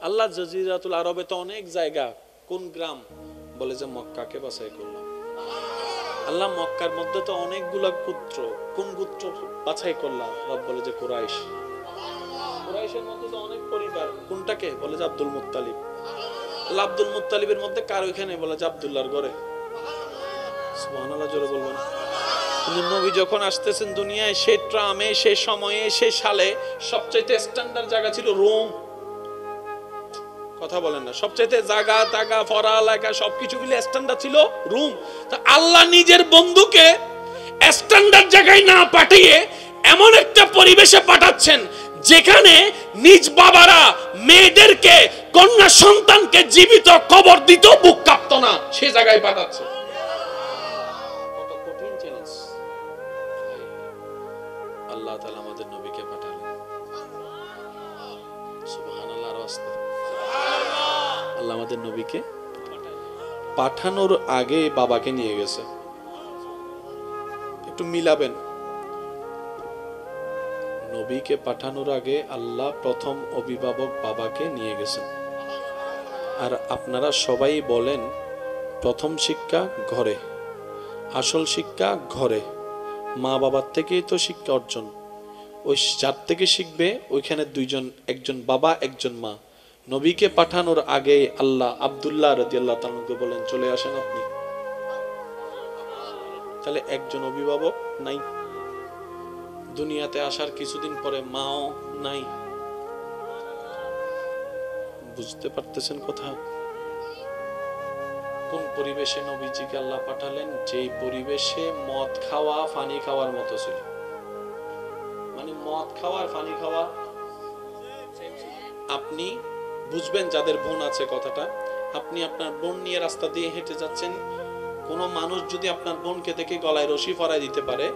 আল্লাহ জাজিরাতুল আরবে তো অনেক জায়গা, কোন গ্রাম? বলে যে মক্কাকে বাছাই করলাম। আল্লাহ মক্কার মধ্যে তো অনেকগুলা গোত্র, কোন গোত্র বাছাই করলাম? রব বলে যে কুরাইশ। কুরাইশের মধ্যে তো অনেক পরিবার, কোনটাকে? বলে যে আব্দুল মুত্তালিব। আল্লাহ আব্দুল মুত্তালিবের মধ্যে কার ওইখানে? বলে যে আব্দুল্লাহর ঘরে। সুবহানাল্লাহ, জোরে বলবেন। কিন্তু নবী যখন আসতেছেন দুনিয়ায়, সেই ট্রামে, সেই সময়ে, সেই সালে সবচাইতে স্ট্যান্ডার্ড জায়গা ছিল রোম। কথা বলেন না? সবচাইতে জায়গা টাগা পড়ালেখা সবকিছু মিলে স্ট্যান্ডার্ড ছিল রোম। তা আল্লাহ নিজের বন্ধুকে স্ট্যান্ডার্ড জায়গায় না পাঠিয়ে এমন একটা পরিবেশে পাঠাচ্ছেন যেখানে নিজ বাবারা মেয়েদেরকে, কন্যা সন্তানকে জীবিত কবর দিত, বুক কাঁপত না, সে জায়গায় পাঠাচ্ছে। কত কঠিন চ্যালেঞ্জ। আল্লাহ তাআলা আমাদের নবীকে পাঠালেন। সুবহানাল্লাহ, আর আস্তে। আল্লাহ আমাদের নবীকে পাঠানোর আগে বাবাকে নিয়ে গেছে। একটু মিলাবেন, নবীকে পাঠানোর আগে আল্লাহ প্রথম অভিভাবক বাবাকে নিয়ে গেছেন। আর আপনারা সবাই বলেন প্রথম শিক্ষা ঘরে, আসল শিক্ষা ঘরে। মা বাবার থেকেই তো শিক্ষা অর্জন। ওই যার থেকে শিখবে ওইখানে দুইজন, একজন বাবা একজন মা। নবীকে পাঠানোর আগে আল্লাহ আব্দুল্লাহ রাদিয়াল্লাহু তাআলাকে বলেন চলে আসেন আপনি। তাহলে একজন অভিভাবক নাই, দুনিয়াতে আসার কিছুদিন পরে মাও নাই। বুঝতে পারতেছেন কথা? কোন পরিবেশে নবীজিকে আল্লাহ পাঠালেন? যেই পরিবেশে মদ খাওয়া পানি খাওয়ার মতো ছিল। মানে মদ খাওয়া আর পানি খাওয়া, আপনি বুঝবেন যাদের বোন আছে কথাটা। আপনি আপনার বোন নিয়ে রাস্তা দিয়ে হেঁটে যাচ্ছেন, কোন মানুষ যদি আপনার বোনকে দেখে গলায় রশি পরায় দিতে পারে,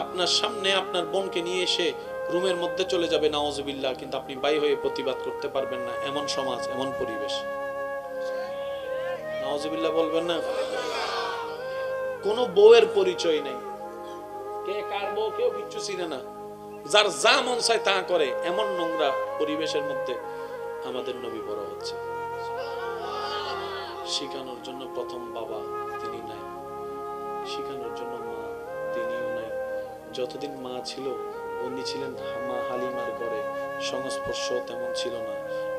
আপনার সামনে আপনার বোনকে নিয়ে এসে রুমের মধ্যে চলে যাবে, নাউজুবিল্লাহ, কিন্তু আপনি বাই হয়ে প্রতিবাদ করতে পারবেন না। এমন সমাজ, এমন পরিবেশ। নাউজুবিল্লাহ বলবেন না? কোন বউয়ের পরিচয় নেই, কে কার বউ কেউ কিচ্ছু চিনে না, যার যা মন চায় তা করে, এমন নোংরা পরিবেশের মধ্যে আমাদের নবী বড় হচ্ছে। শিখানোর জন্য প্রথম বাবা তিনি নাই, শিখানোর জন্য মা তিনিও নাই। যতদিন মা ছিল উনি ছিলেন মা হালিমার ঘরে, সংস্পর্শ তেমন ছিল না।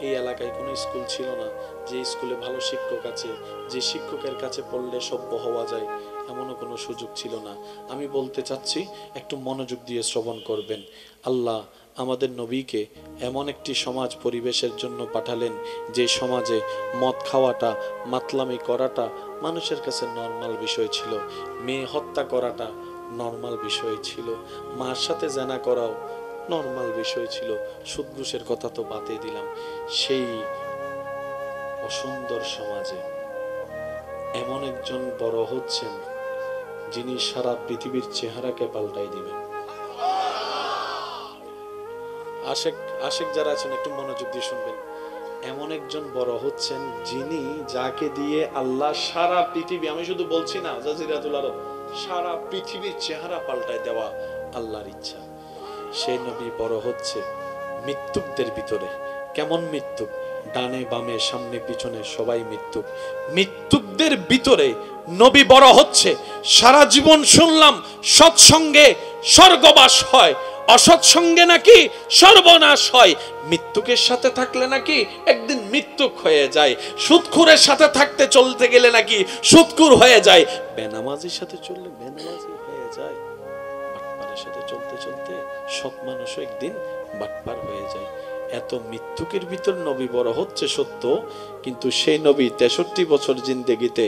এই এলাকায় কোনো স্কুল ছিল না যে স্কুলে ভালো শিক্ষক আছে, যে শিক্ষকের কাছে পড়লে সভ্য হওয়া যায়, এমনও কোনো সুযোগ ছিল না। আমি বলতে চাচ্ছি, একটু মনোযোগ দিয়ে শ্রবণ করবেন। আল্লাহ আমাদের নবীকে এমন একটি সমাজ পরিবেশের জন্য পাঠালেন যে সমাজে মদ খাওয়াটা, মাতলামি করাটা, মানুষের কাছে নরমাল বিষয় ছিল। মেয়ে হত্যা করাটা নরমাল বিষয় ছিল, মার সাথে জেনা করাও নরমাল বিষয় ছিল। সুদ ঘুষের কথা তো বাদই দিলাম। সেই অসুন্দর সমাজে এমন একজন বড় হচ্ছেন যিনি সারা পৃথিবীর চেহারাকে পাল্টাই দিবেন। আশেক আশেক যারা আছেন একটু মনোযোগ দিয়ে শুনবেন। এমন একজন বড় হচ্ছেন যিনি যাকে দিয়ে আল্লাহ সারা পৃথিবী, আমি শুধু বলছি না জাজিরাতুল আরব, সারা পৃথিবীর চেহারা পাল্টায় দেওয়া আল্লাহর ইচ্ছা। সেই নবী বড় হচ্ছে মৃত্যুকদের ভিতরে। কেমন মৃত্যুক? ডানে বামে সামনে পিছনে সবাই মৃত্যুক। মৃত্যুকদের ভিতরে নবী বড় হচ্ছে। সারা জীবন শুনলাম সৎসঙ্গে স্বর্গবাস হয়, অসৎ সঙ্গে নাকি সর্বনাশ হয়। মৃত্যুকের সাথে থাকলে নাকি একদিন মৃত্যুক হয়ে যায়। সুদখুরের সাথে থাকতে চলতে গেলে নাকি সুদখুর হয়ে যায়। বেনামাজির সাথে চললে বেনামাজি হয়ে যায়। বাটপারের সাথে চলতে চলতে সৎ মানুষও একদিন বাটপার হয়ে যায়। এত মৃত্যুকের ভিতর নবী বড় হচ্ছে সত্য, কিন্তু সেই নবী 63 বছর জিন্দেগিতে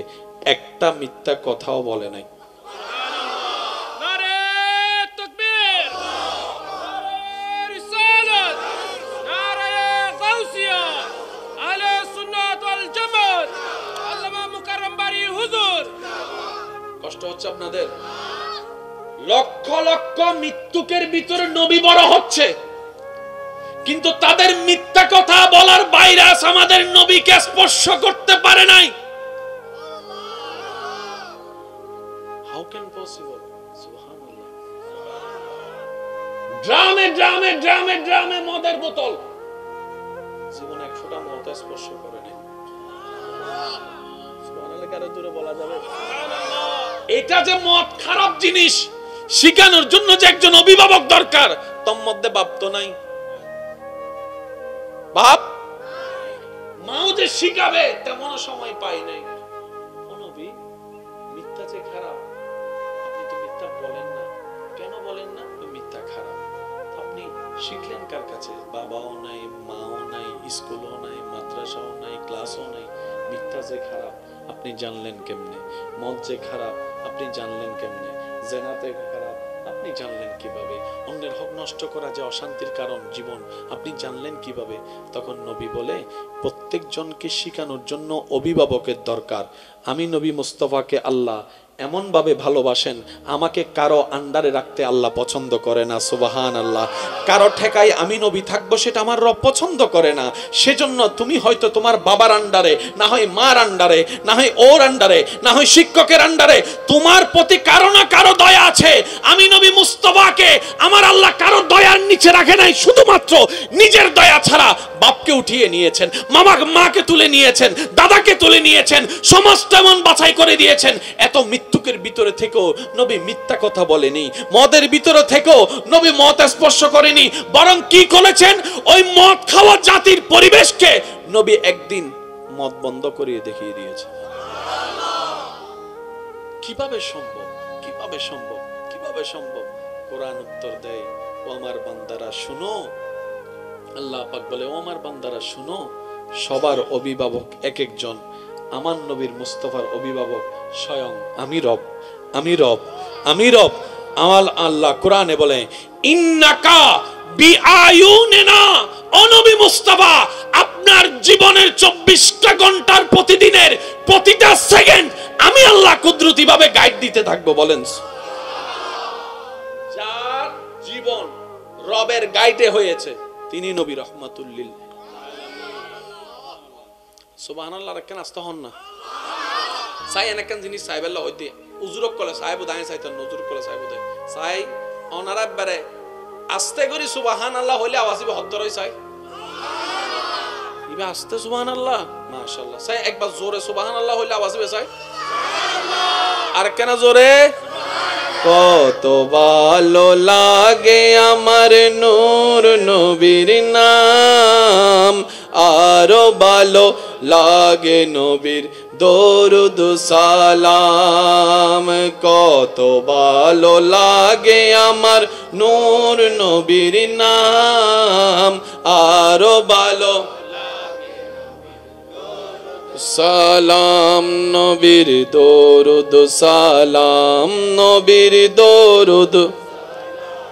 একটা মিথ্যা কথাও বলে নাই। কষ্ট হচ্ছে আপনাদের? লক্ষ লক্ষ মৃত্যুকের ভিতরে নবী বড় হচ্ছে, কিন্তু তাদের মিথ্যা কথা বলার ভাইরাস আমাদের নবীকে স্পর্শ করতে পারে নাই। How can possible? সুবহানাল্লাহ। ড্রামে ড্রামে ড্রামে ড্রামে মদের বোতল, জীবনে 1 ফোঁটা মদ স্পর্শ করে নাই। সুবহানাল্লাহ কারো দূরে বলা যাবে? এটা যে মদ খারাপ জিনিস শিখানোর জন্য যে একজন অভিভাবক দরকার, তোর মধ্যে বাপ তো নাই। বাপ মাও যে শিখাবে তেমন সময় পাই নাই। নবী মিথ্যা যে খারাপ, আপনি তো মিথ্যা বলেন না। কেন বলেন না? মিথ্যা খারাপ। আপনি শিখলেন কার কাছে? বাবাও নাই, মাও নাই, স্কুলও নাই, মাদ্রাসাও নাই, ক্লাসও নাই। মিথ্যা যে খারাপ আপনি জানলেন কেমনে? মদ যে খারাপ আপনি জানলেন কেমনে? জেনাতে খারাপ আপনি জানলেন কিভাবে? অন্যের হক নষ্ট করা যে অশান্তির কারণ জীবন, আপনি জানলেন কিভাবে? তখন নবী বলে, প্রত্যেকজনকে শিখানোর জন্য অভিভাবকের দরকার। আমি নবী মুস্তাফাকে আল্লাহ এমন ভাবে ভালোবাসেন, আমাকে কারো আন্ডারে রাখতে আল্লাহ পছন্দ করে না। সুবহানাল্লাহ। কারো ঠেকায় আমি নবী থাকবো সেটা আমার রব পছন্দ করে না। সেজন্য তুমি হয়তো তোমার বাবার আন্ডারে, না হয় মার আন্ডারে, না হয় ওর আন্ডারে, না হয় শিক্ষকের আন্ডারে, তোমার প্রতি কারো না কারো দয়া আছে। আমি নবী মুস্তাফাকে আমার আল্লাহ কারো দয়ার নিচে রাখে নাই। শুধুমাত্র নিজের দয়া ছাড়া বাপকে উঠিয়ে নিয়েছেন, মাকে তুলে নিয়েছেন, দাদাকে তুলে নিয়েছেন, সমাজটা এমন বাছাই করে দিয়েছেন। এত মৃত্যুকের ভিতরে থেকেও নবী মিথ্যা কথা বলেনি। মদের ভিতরে থেকেও নবী মদ স্পর্শ করেনি। বরং কি করেছেন? ওই মদ খাওয়া জাতির পরিবেশকে নবী একদিন মদ বন্ধ করিয়ে দেখিয়ে দিয়েছে। কিভাবে সম্ভব? কিভাবে সম্ভব? কিভাবে সম্ভব? কোরআন উত্তর দেয়, ও আমার বান্দারা শুনো। আল্লাহ পাক বলে, ও আমার বান্দারা শুনো, সবার অভিভাবক এক একজন। আমার নবীর মুস্তাফার অভিভাবক স্বয়ং আমি রব, আমি রব, আমি রব। আমার আল্লাহ কোরআনে বলে, ইন্নাকা বিআয়ুনিনা, ও নবী মুস্তাফা, আপনার জীবনের 24টা ঘন্টার প্রতিদিনের প্রতিটা সেকেন্ড আমি আল্লাহ কুদরতি ভাবে গাইড দিতে থাকবো। বলেন, যার জীবন রবের গাইডে হয়েছে তিনি নবী রহমাতুল লিল। সুবহানাল্লাহ। রাখেন আস্তে হন না। সাই এনেকান জিনিস সাহেবেল্লাহ হইতে উজুরক কলে সাহেব দায় সাইতেন, নজরুক কলে সাহেব দায় সাই অনারা বারে আস্তে করি সুবহানাল্লাহ হইলে আওয়াজ হবে হদ্দর হই সাই ইবা আস্তে সুবহানাল্লাহ। মাশাআল্লাহ। সাই একবার জোরে সুবহানাল্লাহ হইলে আওয়াজ হবে সাই আর কেন জোরে? কত ভালো লাগে আমার নূর নবীর নাম, আরো ভালো লাগে নবীর দরুদ সালাম। কত ভালো লাগে আমার নূর নবীর নাম, আরো ভালো সালাম নবীর দরুদ সালাম নবীর দরুদ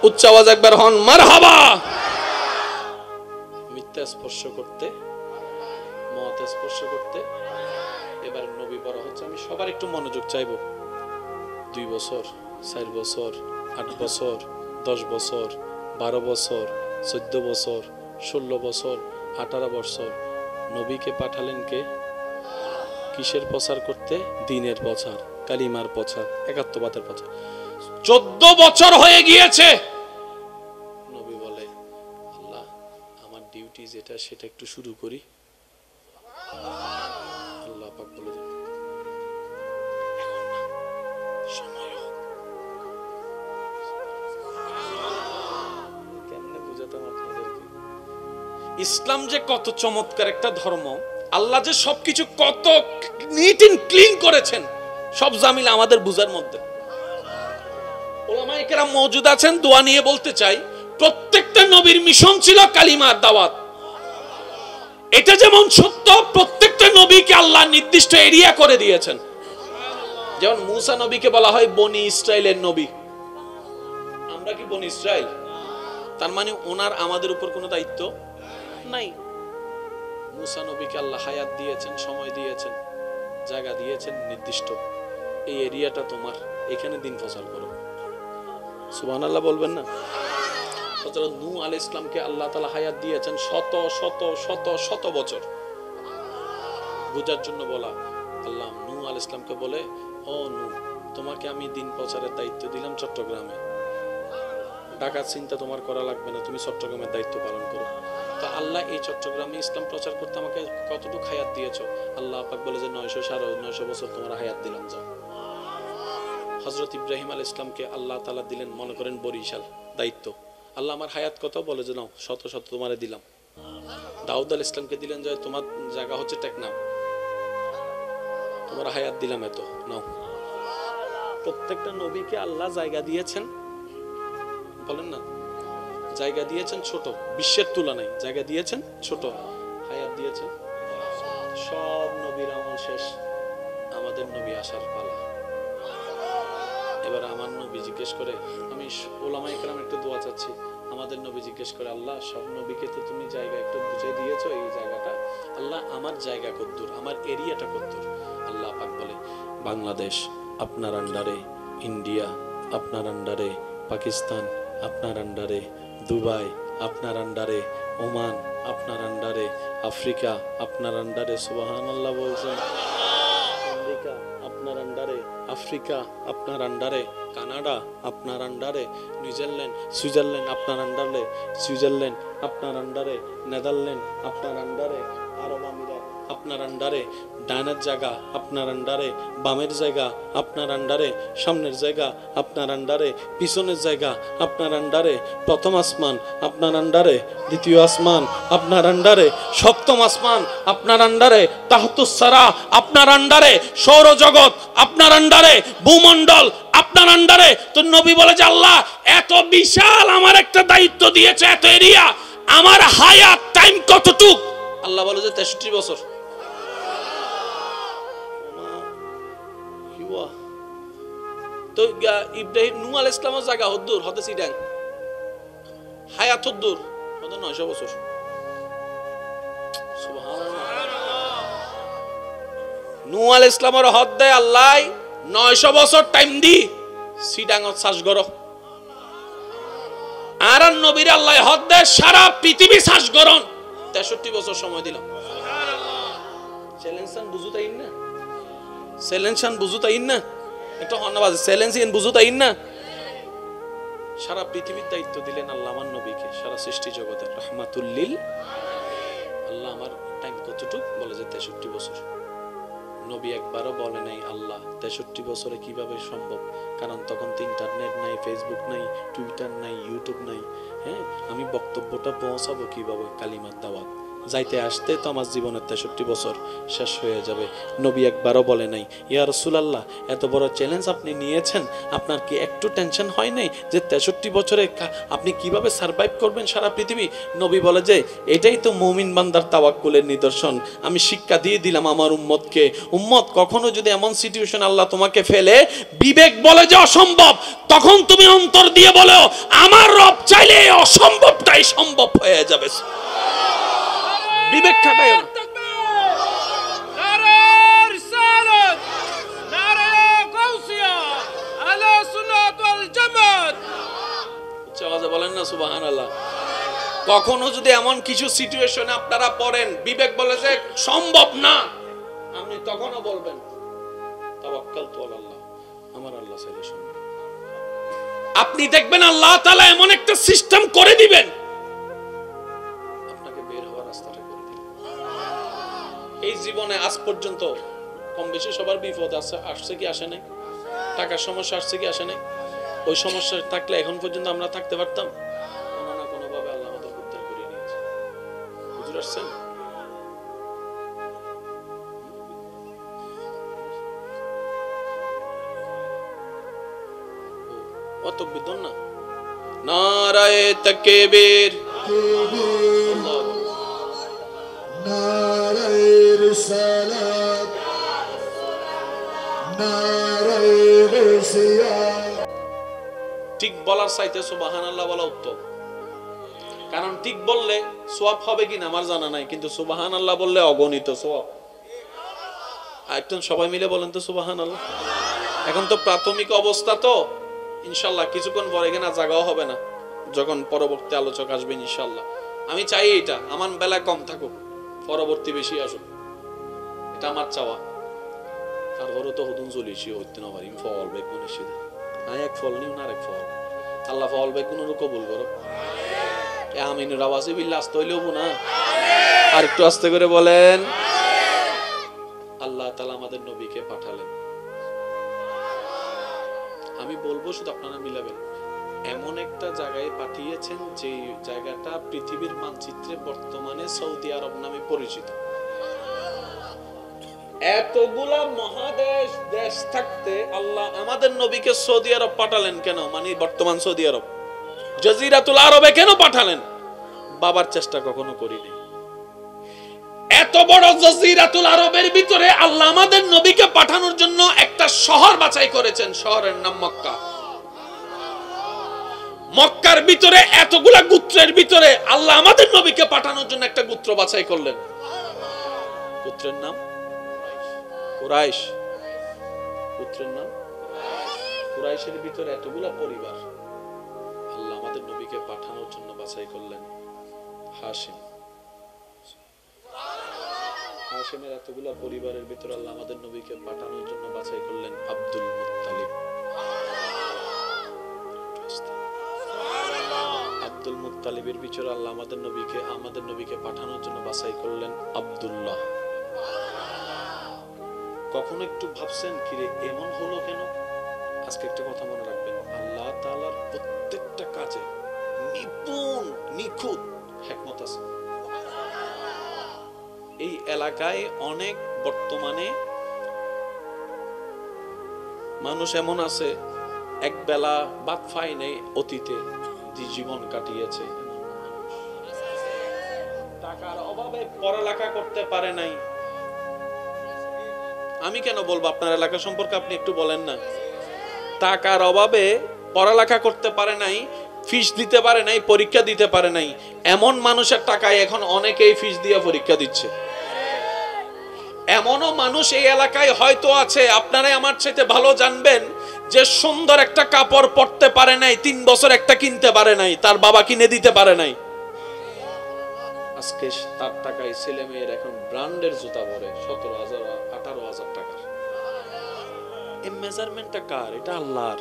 উচ্চ আওয়াজ একবার হন মারহাবা মিথ্যা স্পর্শ করতে মত স্পর্শ করতে এবার নবী বড় হচ্ছে আমি সবার একটু মনোযোগ চাইবো 2 বছর 4 বছর 8 বছর 10 বছর 12 বছর 14 বছর 16 বছর 18 বছর নবীকে পাঠালেন কে কিসের প্রচার করতে দ্বীনের প্রচার কালিমার প্রচার একাত্মবাদের প্রচার 14 বছর হয়ে গিয়েছে নবী বলে আল্লাহ আমার ডিউটি যেটা সেটা একটু শুরু করি আল্লাহ পাক বলে দেন এখন না সময় হোক কেমনে বুঝাতাম আপনাদেরকে ইসলাম যে কত চমৎকার একটা ধর্ম আল্লাহ যে সবকিছু কত নিট এন্ড ক্লিন করেছেন সব জামিল আমাদের বুঝার মধ্যে ওলামায়ে কেরাম মওজুদ আছেন দোয়া নিয়ে বলতে চাই প্রত্যেকটা নবীর মিশন ছিল কালিমার দাওয়াত এটা যেমন সত্য প্রত্যেকটা নবীকে আল্লাহ নির্দিষ্ট এরিয়া করে দিয়েছেন যেমন মূসা নবীকে বলা হয় বনি ইসরাইলের নবী আমরা কি বনি ইসরাইল তার মানে ওনার আমাদের উপর কোনো দায়িত্ব নাই মূসা নবীকে আল্লাহ হায়াত দিয়েছেন সময় দিয়েছেন জায়গা দিয়েছেন নির্দিষ্ট এই এরিয়াটা তোমার এখানে দিন প্রচার করো সুবহানাল্লাহ বলবেন না হযরত নূহ আলাইহিস সালামকে আল্লাহ তাআলা হায়াত দিয়েছেন শত শত শত শত বছর বুঝার জন্য বলা আল্লাহ নূহ আলাইহিস সালামকে বলে ও নূহ তোমাকে আমি দিন প্রচারের দায়িত্ব দিলাম চট্টগ্রামে ঢাকার চিন্তা তোমার করা লাগবে না তুমি চট্টগ্রামের দায়িত্ব পালন করো তো আল্লাহ এই চট্টগ্রামে ইসলাম প্রচার করতে আমাকে কতটুকু হায়াত দিয়েছো আল্লাহ পাক বলে যে 900 বছর তোমার হায়াত দিলাম যাও হযরত ইব্রাহিম আলাইহিস সালামকে আল্লাহ তাআলা দিলেন মনে করেন বরিশাল দায়িত্ব আল্লাহ আমার হায়াত কত বলে যে নাও শত শত তোমারে দিলাম দাউদ আলাইহিস সালামকে দিলেন যে তোমার জায়গা হচ্ছে টেকনাফ তোমার হায়াত দিলাম এত নাও প্রত্যেকটা নবীকে আল্লাহ জায়গা দিয়েছেন বলেন না জায়গা দিয়েছেন ছোট বিশ্বের তুলনায় জায়গা দিয়েছেন ছোট হায়াত দিয়েছেন সব নবীর আমল শেষ আমাদের নবী আসার পালা এবার আমার নবী জিজ্ঞেস করে আমি ওলামায়ে কেরাম একটু দোয়া চাচ্ছি আমাদের নবী জিজ্ঞেস করে আল্লাহ সব নবীকে তো তুমি জায়গা একটু বুঝিয়ে দিয়েছো এই জায়গাটা আল্লাহ আমার জায়গা কতদূর আমার এরিয়াটা কতদূর আল্লাহ পাক বলে বাংলাদেশ আপনার আন্ডারে ইন্ডিয়া আপনার আন্ডারে পাকিস্তান আপনার আন্ডারে দুবাই আপনার আন্ডারে ওমান আপনার আন্ডারে আফ্রিকা আপনার আন্ডারে সুবহানাল্লাহ বলছেন আমেরিকা আপনার আন্ডারে আফ্রিকা আপনার আন্ডারে কানাডা আপনার আন্ডারে নিউজিল্যান্ড সুইজারল্যান্ড আপনার আন্ডারে সুইজারল্যান্ড আপনার আন্ডারে নেদারল্যান্ড আপনার আন্ডারে আরব আমিরাত আপনার আন্ডারে ডানের জায়গা আপনার আন্ডারে বামের জায়গা আপনার আন্ডারে সামনের জায়গা আপনার আন্ডারে পিছনের জায়গা আপনার আন্ডারে প্রথম আসমান আপনার আন্ডারে দ্বিতীয় আসমান আপনার আন্ডারে সপ্তম আসমান আপনার আন্ডারে তাহতুস সারা আপনার আন্ডারে সৌরজগৎ আপনার আন্ডারে ভূমণ্ডল আপনার আন্ডারে তো নবী বলে যে আল্লাহ এত বিশাল আমার একটা দায়িত্ব দিয়েছে এত এরিয়া আমার হায়াত টাইম কতটুক আল্লাহ বলে যে 63 বছর তো ইব্রাহিম নূহ আলাইহিস সালামের জায়গা হদ্দুর হতে সিডাং হায়াত হদ্দুর হতে 900 বছর সুবহানাল্লাহ নূহ আলাইহিস সালামের হদ দেয় আল্লাহ 900 বছর টাইম দি সিডাংত শ্বাস গরো আর নবীর আল্লাহ হদ দেয় সারা পৃথিবী শ্বাস গরন 63 বছর সময় দিলাম সুবহানাল্লাহ চ্যালেঞ্জন বুঝুতাইন না চ্যালেঞ্জন বুঝুতাইন না একটা ধন্যবাদ চ্যালেঞ্জিয়ান বুঝুতাইন না সারা পৃথিবীর দায়িত্ব দিলেন আল্লাহ আমার নবীকে সারা সৃষ্টি জগতের রাহমাতুল লিল আল্লাহ আমার টাইম কতটুকু বলে যে 63 বছর নবী একবারও বলে নাই আল্লাহ 63 বছরে কিভাবে সম্ভব কারণ তখন তো ইন্টারনেট নাই ফেসবুক নাই টুইটার নাই ইউটিউব নাই হ্যাঁ আমি বক্তব্যটা পৌঁছাবো কিভাবে কালিমার দাওয়াত যাইতে আসতে তো আমার জীবনের 63 বছর শেষ হয়ে যাবে। নবী একবারও বলে নাই ইয়া রাসূলুল্লাহ এত বড় চ্যালেঞ্জ আপনি নিয়েছেন, আপনার কি একটু টেনশন হয় নাই যে 63 বছরে আপনি কিভাবে সারভাইভ করবেন সারা পৃথিবী? নবী বলে যে এটাই তো মুমিন বান্দার তাওয়াক্কুলের নিদর্শন। আমি শিক্ষা দিয়ে দিলাম আমার উম্মতকে, উম্মত কখনো যদি এমন সিচুয়েশন আল্লাহ তোমাকে ফেলে, বিবেক বলে যে অসম্ভব, তখন তুমি অন্তর দিয়ে বলো আমার রব চাইলে অসম্ভবটাই সম্ভব হয়ে যাবে। বিবেক খাটায় না। বলেন না সুবহানাল্লাহ। কখনো যদি এমন কিছু সিচুয়েশনে আপনারা পড়েন, বিবেক বলে যে সম্ভব না, আপনি তখনও বলবেন তাওয়াক্কালতু আলাল্লাহ, আমার আল্লাহ চাইলে সম্ভব। আপনি দেখবেন আল্লাহ তাআলা এমন একটা সিস্টেম করে দিবেন, আপনাকে বের হওয়ার রাস্তাটা করে দিবেন। এই জীবনে আজ পর্যন্ত কম বেশি সবার বিপদ আসছে কি আসে নাই? টাকার সমস্যা আসছে কি আসে নাই? ওই সমস্যা থাকলে এখন পর্যন্ত আমরা থাকতে পারতাম? কোনো না কোনো ভাবে আল্লাহ আমাদের উদ্ধার করে নিয়েছে। বুঝতে পারছেন? অত বিদ্যন না। নারায়ে তাকবীর, নারায়ে রিসালাত, নারায়ে রিসালাত। ঠিক বলার চাইতে সুবহানাল্লাহ বলা উত্তম। কারণ ঠিক বললে সওয়াব হবে কিনা আমার জানা নাই, কিন্তু সুবহানাল্লাহ বললে অগণিত সওয়াব। একজন সবাই মিলে বলেন তো সুবহানাল্লাহ। এখন তো প্রাথমিক অবস্থা, তো ইনশাআল্লাহ কিছুক্ষণ পরে এখানে জায়গাও হবে না, যখন পরবর্তী আলোচক আসবেন ইনশাআল্লাহ। আমি চাই এটা আমার বেলা কম থাকুক, পরবর্তী বেশি আসুক, এটা আমার চাওয়া। তারপরে তো হুদুন চলিছি হইতে না পারি ফল বেগুনের সিধে এক ফল নিও না আরেক ফল। আল্লাহ ফল বেগুনের কবুল করো। আমিনুর আওয়াজে বিল্লাহ আসতে হইলেও না, আর একটু আস্তে করে বলেন। আল্লাহ তাআলা আমাদের নবীকে পাঠালেন, আমি বলবো শুধু আপনারা মিলাবেন, এমন একটা জায়গায় পাঠিয়েছেন যে জায়গাটা পৃথিবীর মানচিত্রে বর্তমানে সৌদি আরব নামে পরিচিত। এতগুলা মহাদেশ দেশ থাকতে আল্লাহ আমাদের নবীকে সৌদি আরব পাঠালেন কেন? মানে বর্তমান সৌদি আরব, জাজিরাতুল আরবে কেন পাঠালেন? বাবার চেষ্টা কখনো করিনি। এত বড় জাজিরাতুল আরবের ভিতরে আল্লাহ আমাদের নবীকে পাঠানোর জন্য একটা শহর বাছাই করেছেন, শহরের নাম মক্কা। মক্কার ভিতরে এতগুলা গোত্রের ভিতরে আল্লাহ আমাদের নবীকে পাঠানোর জন্য একটা গোত্র বাছাই করলেন। গোত্রের নাম কুরাইশ। গোত্রের নাম কুরাইশের ভিতরে এতগুলা পরিবার আল্লাহ আমাদের নবীকে পাঠানোর জন্য বাছাই করলেন। হাশিম, হাশিমের এতগুলা পরিবারের ভিতরে আল্লাহ আমাদের নবীকে পাঠানোর জন্য বাছাই করলেন আব্দুল মুত্তালিব। আব্দুল মুত্তালিবের ভিতরে আল্লাহ আমাদের নবীকে পাঠানোর জন্য বাছাই করলেন আব্দুল্লাহ। কখনো একটু ভাবছেন কিরে এমন হলো কেন? আজকে একটা কথা মনে রাখবেন, আল্লাহ তাআলার প্রত্যেকটা কাজে নিপুণ নিখুঁত হিকমত আছে। এই এলাকায় অনেক বর্তমানে মানুষ এমন আছে এক বেলা ভাত খায় নাই, অতীতে জীবন কাটিয়েছে, টাকার অভাবে পড়ালেখা করতে পারে নাই। আমি কেন বলবো আপনার এলাকা সম্পর্কে, আপনি একটু বলেন না। টাকার অভাবে পড়ালেখা করতে পারে নাই, ফিস দিতে পারে নাই, পরীক্ষা দিতে পারে নাই। এমন মানুষের টাকায় এখন অনেকেই ফিস দিয়ে পরীক্ষা দিচ্ছে। এমনও মানুষ এই এলাকায় হয়তো আছে, আপনারাই আমার চাইতে ভালো জানবেন, যে সুন্দর একটা কাপড় পরতে পারে নাই, 3 বছর একটা কিনতে পারে নাই, তার বাবা কিনে দিতে পারে নাই। আজকে তার টাকায় ছেলে মেয়ের এখন ব্র্যান্ডের জুতা পরে 17,000 18,000 টাকার। এই মেজারমেন্টটা কার? এটা আল্লাহর।